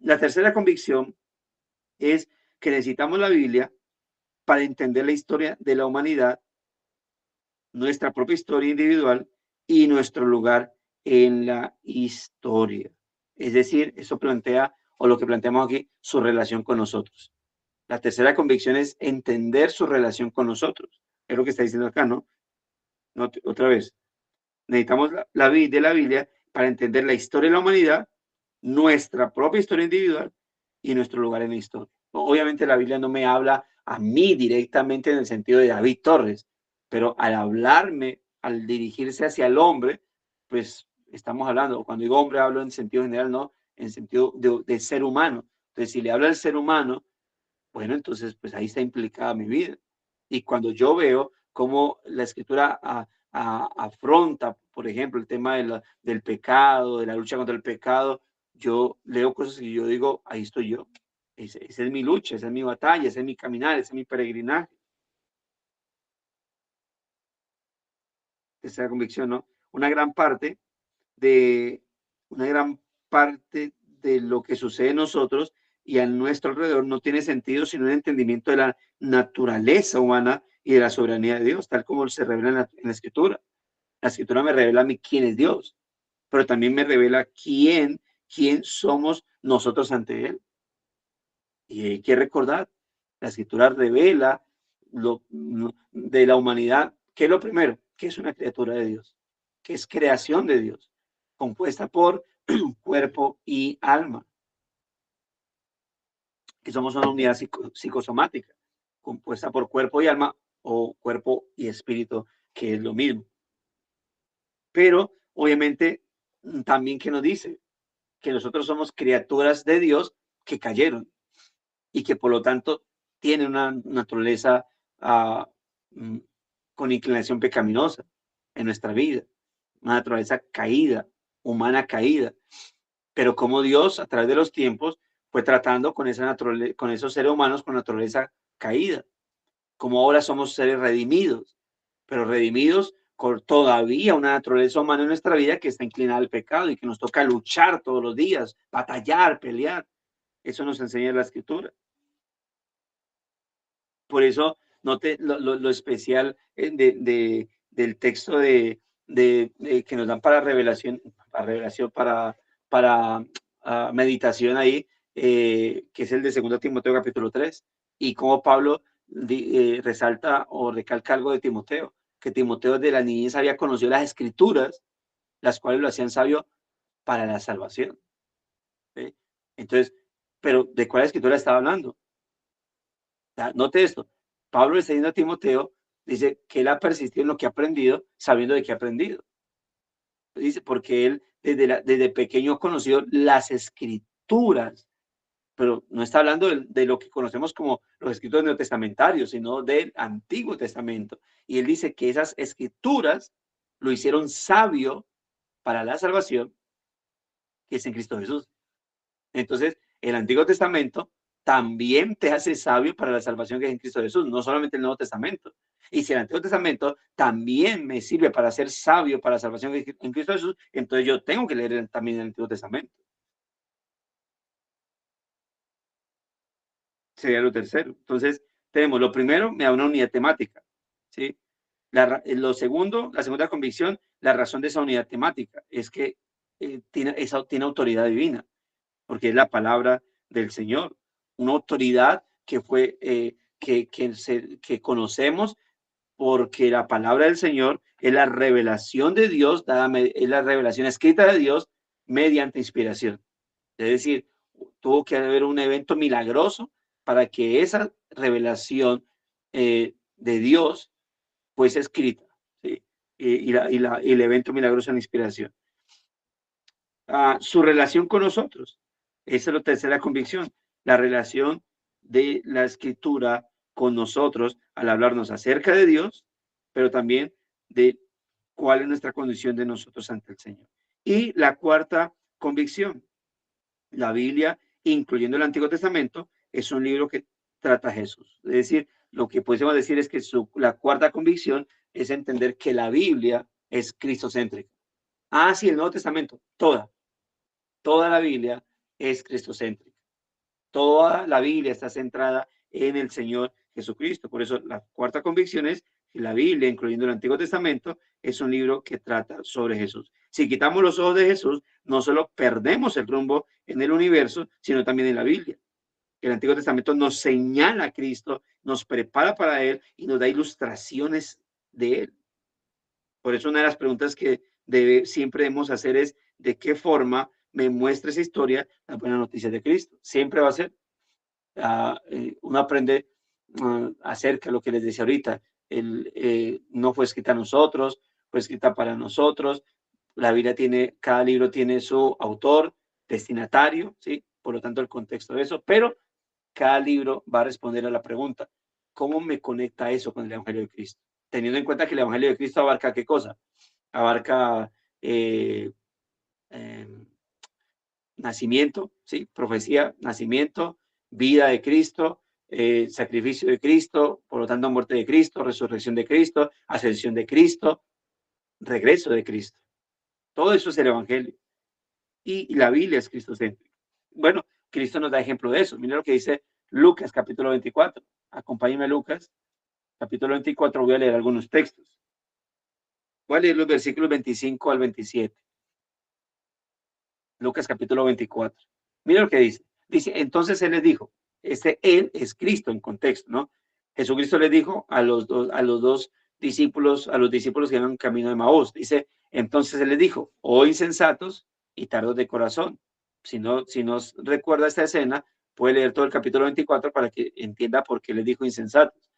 La tercera convicción es que necesitamos la Biblia para entender la historia de la humanidad, nuestra propia historia individual y nuestro lugar en la historia. Es decir, eso plantea, o lo que planteamos aquí, su relación con nosotros. La tercera convicción es entender su relación con nosotros. Es lo que está diciendo acá, ¿no? Otra vez. Necesitamos la Biblia para entender la historia de la humanidad, nuestra propia historia individual y nuestro lugar en la historia. Obviamente la Biblia no me habla a mí directamente en el sentido de David Torres, pero al hablarme, al dirigirse hacia el hombre, pues estamos hablando, cuando digo hombre hablo en sentido general, no, en sentido de ser humano. Entonces, si le hablo al ser humano, bueno, entonces pues ahí está implicada mi vida. Y cuando yo veo cómo la escritura afronta, por ejemplo, el tema del pecado, de la lucha contra el pecado, yo leo cosas y yo digo, ahí estoy yo. Esa es mi lucha, esa es mi batalla, ese es mi caminar, ese es mi peregrinaje. Esa convicción, ¿no? Una gran parte de lo que sucede en nosotros y a nuestro alrededor no tiene sentido sin un entendimiento de la naturaleza humana y de la soberanía de Dios, tal como se revela en la Escritura. La Escritura me revela a mí quién es Dios, pero también me revela quién somos nosotros ante Él. Y hay que recordar, la Escritura revela de la humanidad, ¿qué es lo primero? Que es una criatura de Dios, que es creación de Dios, compuesta por cuerpo y alma, que somos una unidad psicosomática, compuesta por cuerpo y alma o cuerpo y espíritu, que es lo mismo. Pero obviamente también que nos dice que nosotros somos criaturas de Dios que cayeron y que por lo tanto tienen una naturaleza con inclinación pecaminosa en nuestra vida, una naturaleza caída, humana caída, pero como Dios a través de los tiempos fue tratando con esa naturaleza, con esos seres humanos con naturaleza caída. como ahora somos seres redimidos, pero redimidos con todavía una naturaleza humana en nuestra vida que está inclinada al pecado y que nos toca luchar todos los días, batallar, pelear. Eso nos enseña la Escritura. Por eso note lo especial del texto que nos dan para revelación, para meditación ahí, que es el de 2 Timoteo capítulo 3, y cómo Pablo resalta o recalca algo de Timoteo, que Timoteo de la niñez había conocido las Escrituras, las cuales lo hacían sabio para la salvación. ¿Sí? Entonces, pero ¿de cuál Escritura estaba hablando? Note esto, Pablo le está diciendo a Timoteo, dice que él ha persistido en lo que ha aprendido, sabiendo de qué ha aprendido. Dice, porque él desde pequeño ha conocido las Escrituras, pero no está hablando de lo que conocemos como los escritos neotestamentarios, sino del Antiguo Testamento. Y él dice que esas Escrituras lo hicieron sabio para la salvación, que es en Cristo Jesús. Entonces, el Antiguo Testamento también te hace sabio para la salvación que es en Cristo Jesús, no solamente el Nuevo Testamento. Y si el Antiguo Testamento también me sirve para ser sabio para la salvación que es en Cristo Jesús, entonces yo tengo que leer también el Antiguo Testamento. Sería lo tercero. Entonces, tenemos lo primero, me da una unidad temática, ¿sí? Lo segundo, la segunda convicción, la razón de esa unidad temática es que tiene autoridad divina, porque es la palabra del Señor, una autoridad que fue que conocemos porque la palabra del Señor es la revelación de Dios, es la revelación escrita de Dios mediante inspiración. Es decir, tuvo que haber un evento milagroso para que esa revelación de Dios fuese escrita, ¿sí? Y el evento milagroso en inspiración. Su relación con nosotros. Esa es la tercera convicción, la relación de la Escritura con nosotros al hablarnos acerca de Dios, pero también de cuál es nuestra condición de nosotros ante el Señor. Y la cuarta convicción, la Biblia, incluyendo el Antiguo Testamento, es un libro que trata a Jesús. Es decir, lo que podemos decir es que la cuarta convicción es entender que la Biblia es cristocéntrica. Sí, el Nuevo Testamento, toda la Biblia es cristocéntrica. Toda la Biblia está centrada en el Señor Jesucristo. Por eso la cuarta convicción es que la Biblia, incluyendo el Antiguo Testamento, es un libro que trata sobre Jesús. Si quitamos los ojos de Jesús, no solo perdemos el rumbo en el universo, sino también en la Biblia. El Antiguo Testamento nos señala a Cristo, nos prepara para Él y nos da ilustraciones de Él. Por eso una de las preguntas que siempre debemos hacer es ¿de qué forma me muestra esa historia la buena noticia de Cristo? Siempre va a ser. Uno aprende acerca de lo que les decía ahorita. No fue escrita a nosotros, fue escrita para nosotros. La Biblia cada libro tiene su autor, destinatario, ¿sí? Por lo tanto, el contexto de eso, pero cada libro va a responder a la pregunta, ¿cómo me conecta eso con el Evangelio de Cristo? Teniendo en cuenta que el Evangelio de Cristo abarca ¿qué cosa? Abarca nacimiento, ¿sí? Profecía, nacimiento, vida de Cristo, sacrificio de Cristo, por lo tanto muerte de Cristo, resurrección de Cristo, ascensión de Cristo, regreso de Cristo. Todo eso es el Evangelio. Y la Biblia es cristocéntrica. Bueno, Cristo nos da ejemplo de eso. Mira lo que dice Lucas capítulo 24. Acompáñenme a Lucas capítulo 24. Voy a leer algunos textos. Voy a leer los versículos 25 al 27. Lucas capítulo 24. Mira lo que dice. Dice, entonces él les dijo, él es Cristo en contexto, ¿no? Jesucristo les dijo a los dos discípulos, a los discípulos que iban camino de Maús, dice, entonces él les dijo, oh insensatos y tardos de corazón. Si no recuerda esta escena, puede leer todo el capítulo 24 para que entienda por qué les dijo insensatos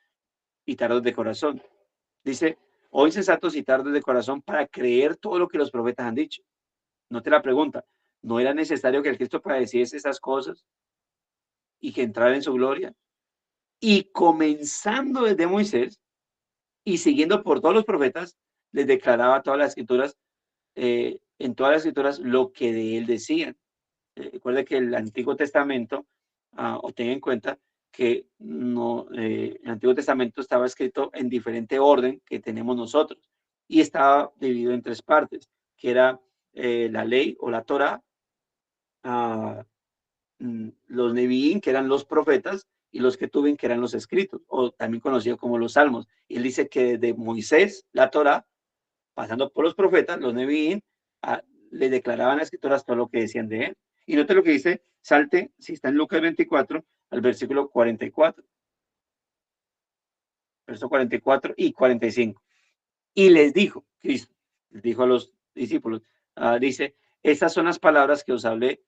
y tardos de corazón. Dice, oh insensatos y tardos de corazón para creer todo lo que los profetas han dicho. No te la pregunta, ¿no era necesario que el Cristo padeciese esas cosas y que entrara en su gloria? Y comenzando desde Moisés y siguiendo por todos los profetas, les declaraba todas las escrituras, en todas las escrituras lo que de él decían. Recuerda que el Antiguo Testamento, o tenga en cuenta que no, el Antiguo Testamento estaba escrito en diferente orden que tenemos nosotros y estaba dividido en tres partes, que era la ley o la Torá, los Neviín, que eran los profetas, y los Ketuvim, que eran los escritos, o también conocidos como los salmos. Y él dice que desde Moisés, la Torá, pasando por los profetas, los Neviín, le declaraban a las escrituras todo lo que decían de él. Y note lo que dice, salte, si está en Lucas 24, al versículo 44. Verso 44 y 45. Y les dijo, Cristo, les dijo a los discípulos, dice, estas son las palabras que os hablé.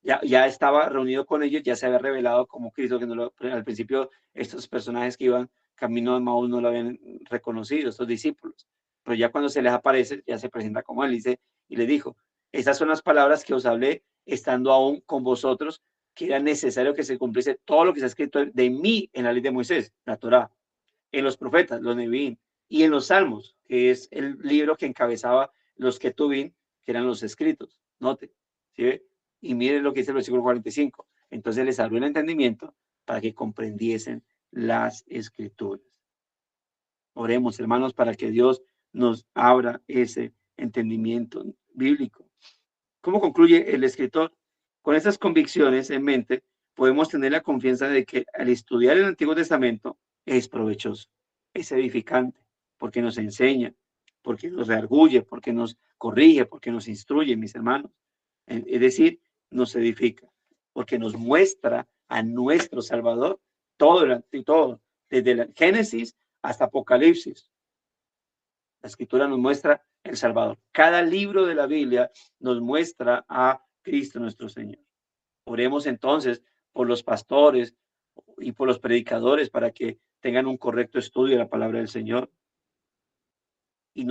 Ya estaba reunido con ellos, ya se había revelado como Cristo, que al principio estos personajes que iban camino de Maús no lo habían reconocido, estos discípulos. Pero ya cuando se les aparece, ya se presenta como él, dice, y le dijo, estas son las palabras que os hablé, estando aún con vosotros, que era necesario que se cumpliese todo lo que se ha escrito de mí en la ley de Moisés, la Torá, en los profetas, los Neviín, y en los Salmos, que es el libro que encabezaba los Ketuvim, que eran los escritos. Note, ¿sí ve? Y miren lo que dice el versículo 45. Entonces les abrió el entendimiento para que comprendiesen las escrituras. Oremos, hermanos, para que Dios nos abra ese entendimiento bíblico. ¿Cómo concluye el escritor? Con estas convicciones en mente, podemos tener la confianza de que al estudiar el Antiguo Testamento es provechoso, es edificante, porque nos enseña, porque nos reargulle, porque nos corrige, porque nos instruye, mis hermanos. Es decir, nos edifica, porque nos muestra a nuestro Salvador todo, desde el Génesis hasta Apocalipsis. La Escritura nos muestra el Salvador. Cada libro de la Biblia nos muestra a Cristo nuestro Señor. Oremos entonces por los pastores y por los predicadores para que tengan un correcto estudio de la palabra del Señor y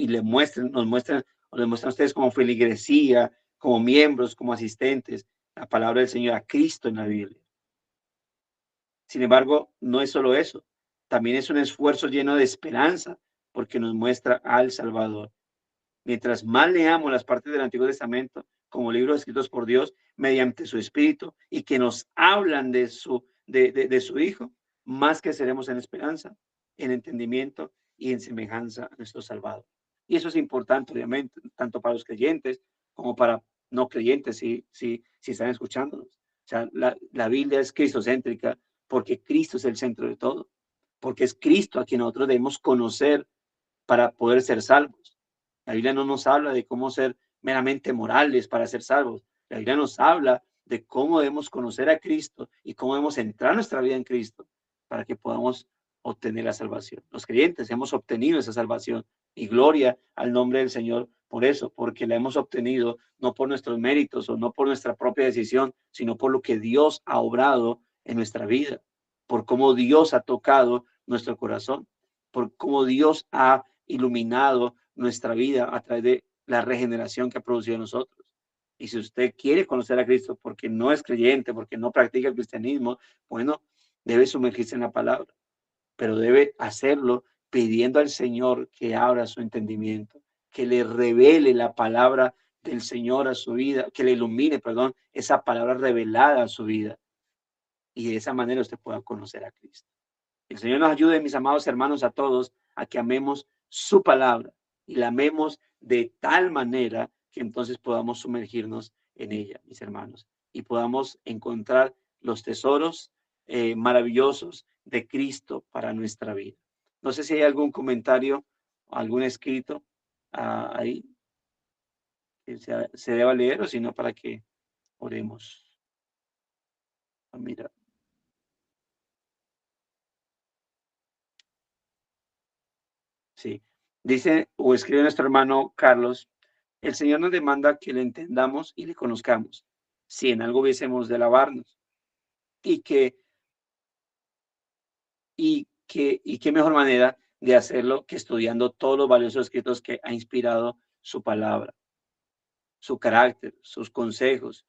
les muestren a ustedes como feligresía, como miembros, como asistentes, la palabra del Señor, a Cristo en la Biblia. Sin embargo, no es solo eso, también es un esfuerzo lleno de esperanza porque nos muestra al Salvador. Mientras más leamos las partes del Antiguo Testamento como libros escritos por Dios mediante su Espíritu y que nos hablan de su Hijo, más que seremos en esperanza, en entendimiento y en semejanza a nuestro Salvador. Y eso es importante, obviamente, tanto para los creyentes como para no creyentes, si están escuchándonos. O sea, la Biblia es cristocéntrica porque Cristo es el centro de todo, porque es Cristo a quien nosotros debemos conocer para poder ser salvos. La Biblia no nos habla de cómo ser meramente morales para ser salvos. La Biblia nos habla de cómo debemos conocer a Cristo y cómo debemos entrar nuestra vida en Cristo para que podamos obtener la salvación. Los creyentes hemos obtenido esa salvación y gloria al nombre del Señor por eso, porque la hemos obtenido no por nuestros méritos o no por nuestra propia decisión, sino por lo que Dios ha obrado en nuestra vida, por cómo Dios ha tocado nuestro corazón, por cómo Dios ha iluminado nuestra vida a través de la regeneración que ha producido en nosotros. Y si usted quiere conocer a Cristo porque no es creyente, porque no practica el cristianismo, bueno, debe sumergirse en la palabra, pero debe hacerlo pidiendo al Señor que abra su entendimiento, que le revele la palabra del Señor a su vida, que le ilumine, esa palabra revelada a su vida. Y de esa manera usted pueda conocer a Cristo. El Señor nos ayude, mis amados hermanos, a todos, a que amemos su palabra y la amemos de tal manera que entonces podamos sumergirnos en ella, mis hermanos, y podamos encontrar los tesoros maravillosos de Cristo para nuestra vida. No sé si hay algún comentario, algún escrito ahí que se deba leer o si no, para que oremos. Mira. Sí, dice o escribe nuestro hermano Carlos, el Señor nos demanda que le entendamos y le conozcamos, si en algo hubiésemos de alabarnos, y qué mejor manera de hacerlo que estudiando todos los valiosos escritos que ha inspirado su palabra, su carácter, sus consejos,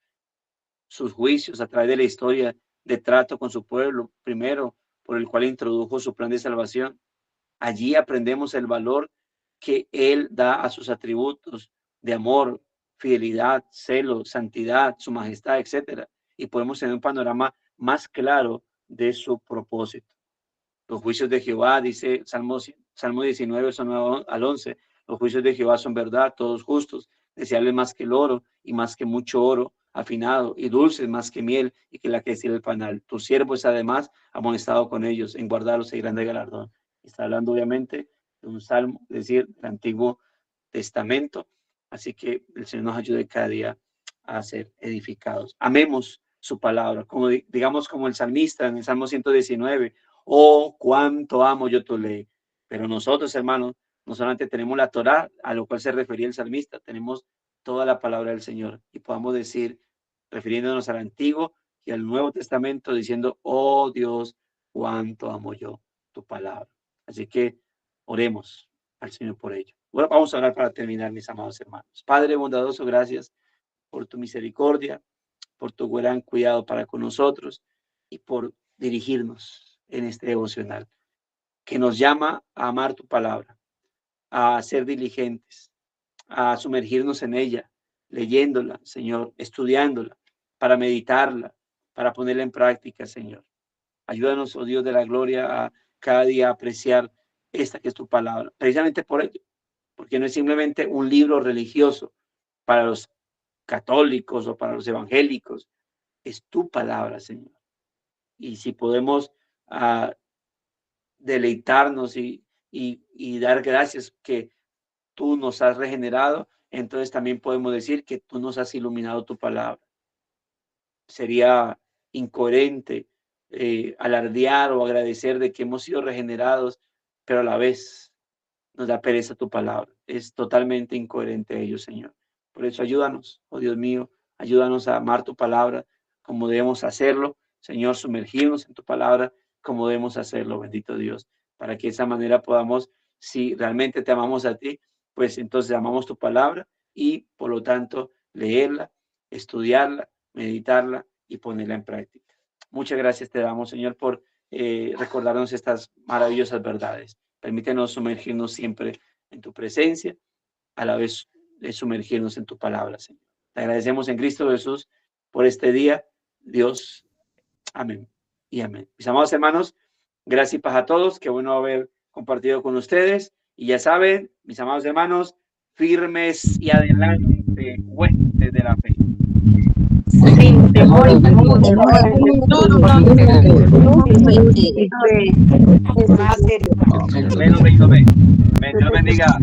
sus juicios a través de la historia de trato con su pueblo, primero, por el cual introdujo su plan de salvación. Allí aprendemos el valor que Él da a sus atributos de amor, fidelidad, celo, santidad, su majestad, etcétera. Y podemos tener un panorama más claro de su propósito. Los juicios de Jehová, dice Salmo 19, son 9 al 11, los juicios de Jehová son verdad, todos justos, deseables más que el oro y más que mucho oro afinado, y dulces más que miel y que la que estira el panal. Tu siervo es además amonestado con ellos, en guardarlos hay grande galardón. Está hablando obviamente de un salmo, es decir, del Antiguo Testamento. Así que el Señor nos ayude cada día a ser edificados. Amemos su palabra, como digamos como el salmista en el Salmo 119, oh, cuánto amo yo tu ley. Pero nosotros, hermanos, no solamente tenemos la Torá, a lo cual se refería el salmista, tenemos toda la palabra del Señor, y podamos decir, refiriéndonos al Antiguo y al Nuevo Testamento, diciendo, oh Dios, cuánto amo yo tu palabra. Así que oremos al Señor por ello. Bueno, vamos a orar para terminar, mis amados hermanos. Padre bondadoso, gracias por tu misericordia, por tu gran cuidado para con nosotros y por dirigirnos en este devocional que nos llama a amar tu palabra, a ser diligentes, a sumergirnos en ella, leyéndola, Señor, estudiándola, para meditarla, para ponerla en práctica, Señor. Ayúdanos, oh Dios de la gloria, a cada día apreciar esta que es tu palabra, precisamente por ello, porque no es simplemente un libro religioso para los católicos o para los evangélicos, es tu palabra, Señor. Y si podemos deleitarnos y dar gracias que tú nos has regenerado, entonces también podemos decir que tú nos has iluminado tu palabra. Sería incoherente alardear o agradecer de que hemos sido regenerados, pero a la vez nos da pereza tu palabra. Es totalmente incoherente ello, Señor. Por eso ayúdanos, oh Dios mío, ayúdanos a amar tu palabra como debemos hacerlo. Señor, sumergirnos en tu palabra como debemos hacerlo, bendito Dios, para que de esa manera podamos, si realmente te amamos a ti, pues entonces amamos tu palabra y por lo tanto leerla, estudiarla, meditarla y ponerla en práctica. Muchas gracias te damos, Señor, por recordarnos estas maravillosas verdades. Permítenos sumergirnos siempre en tu presencia, a la vez de sumergirnos en tu palabra, Señor. Te agradecemos en Cristo Jesús por este día, Dios. Amén y amén. Mis amados hermanos, gracias y paz a todos. Qué bueno haber compartido con ustedes. Y ya saben, mis amados hermanos, firmes y adelante, huestes de la fe. Sin temor y Dios bendiga.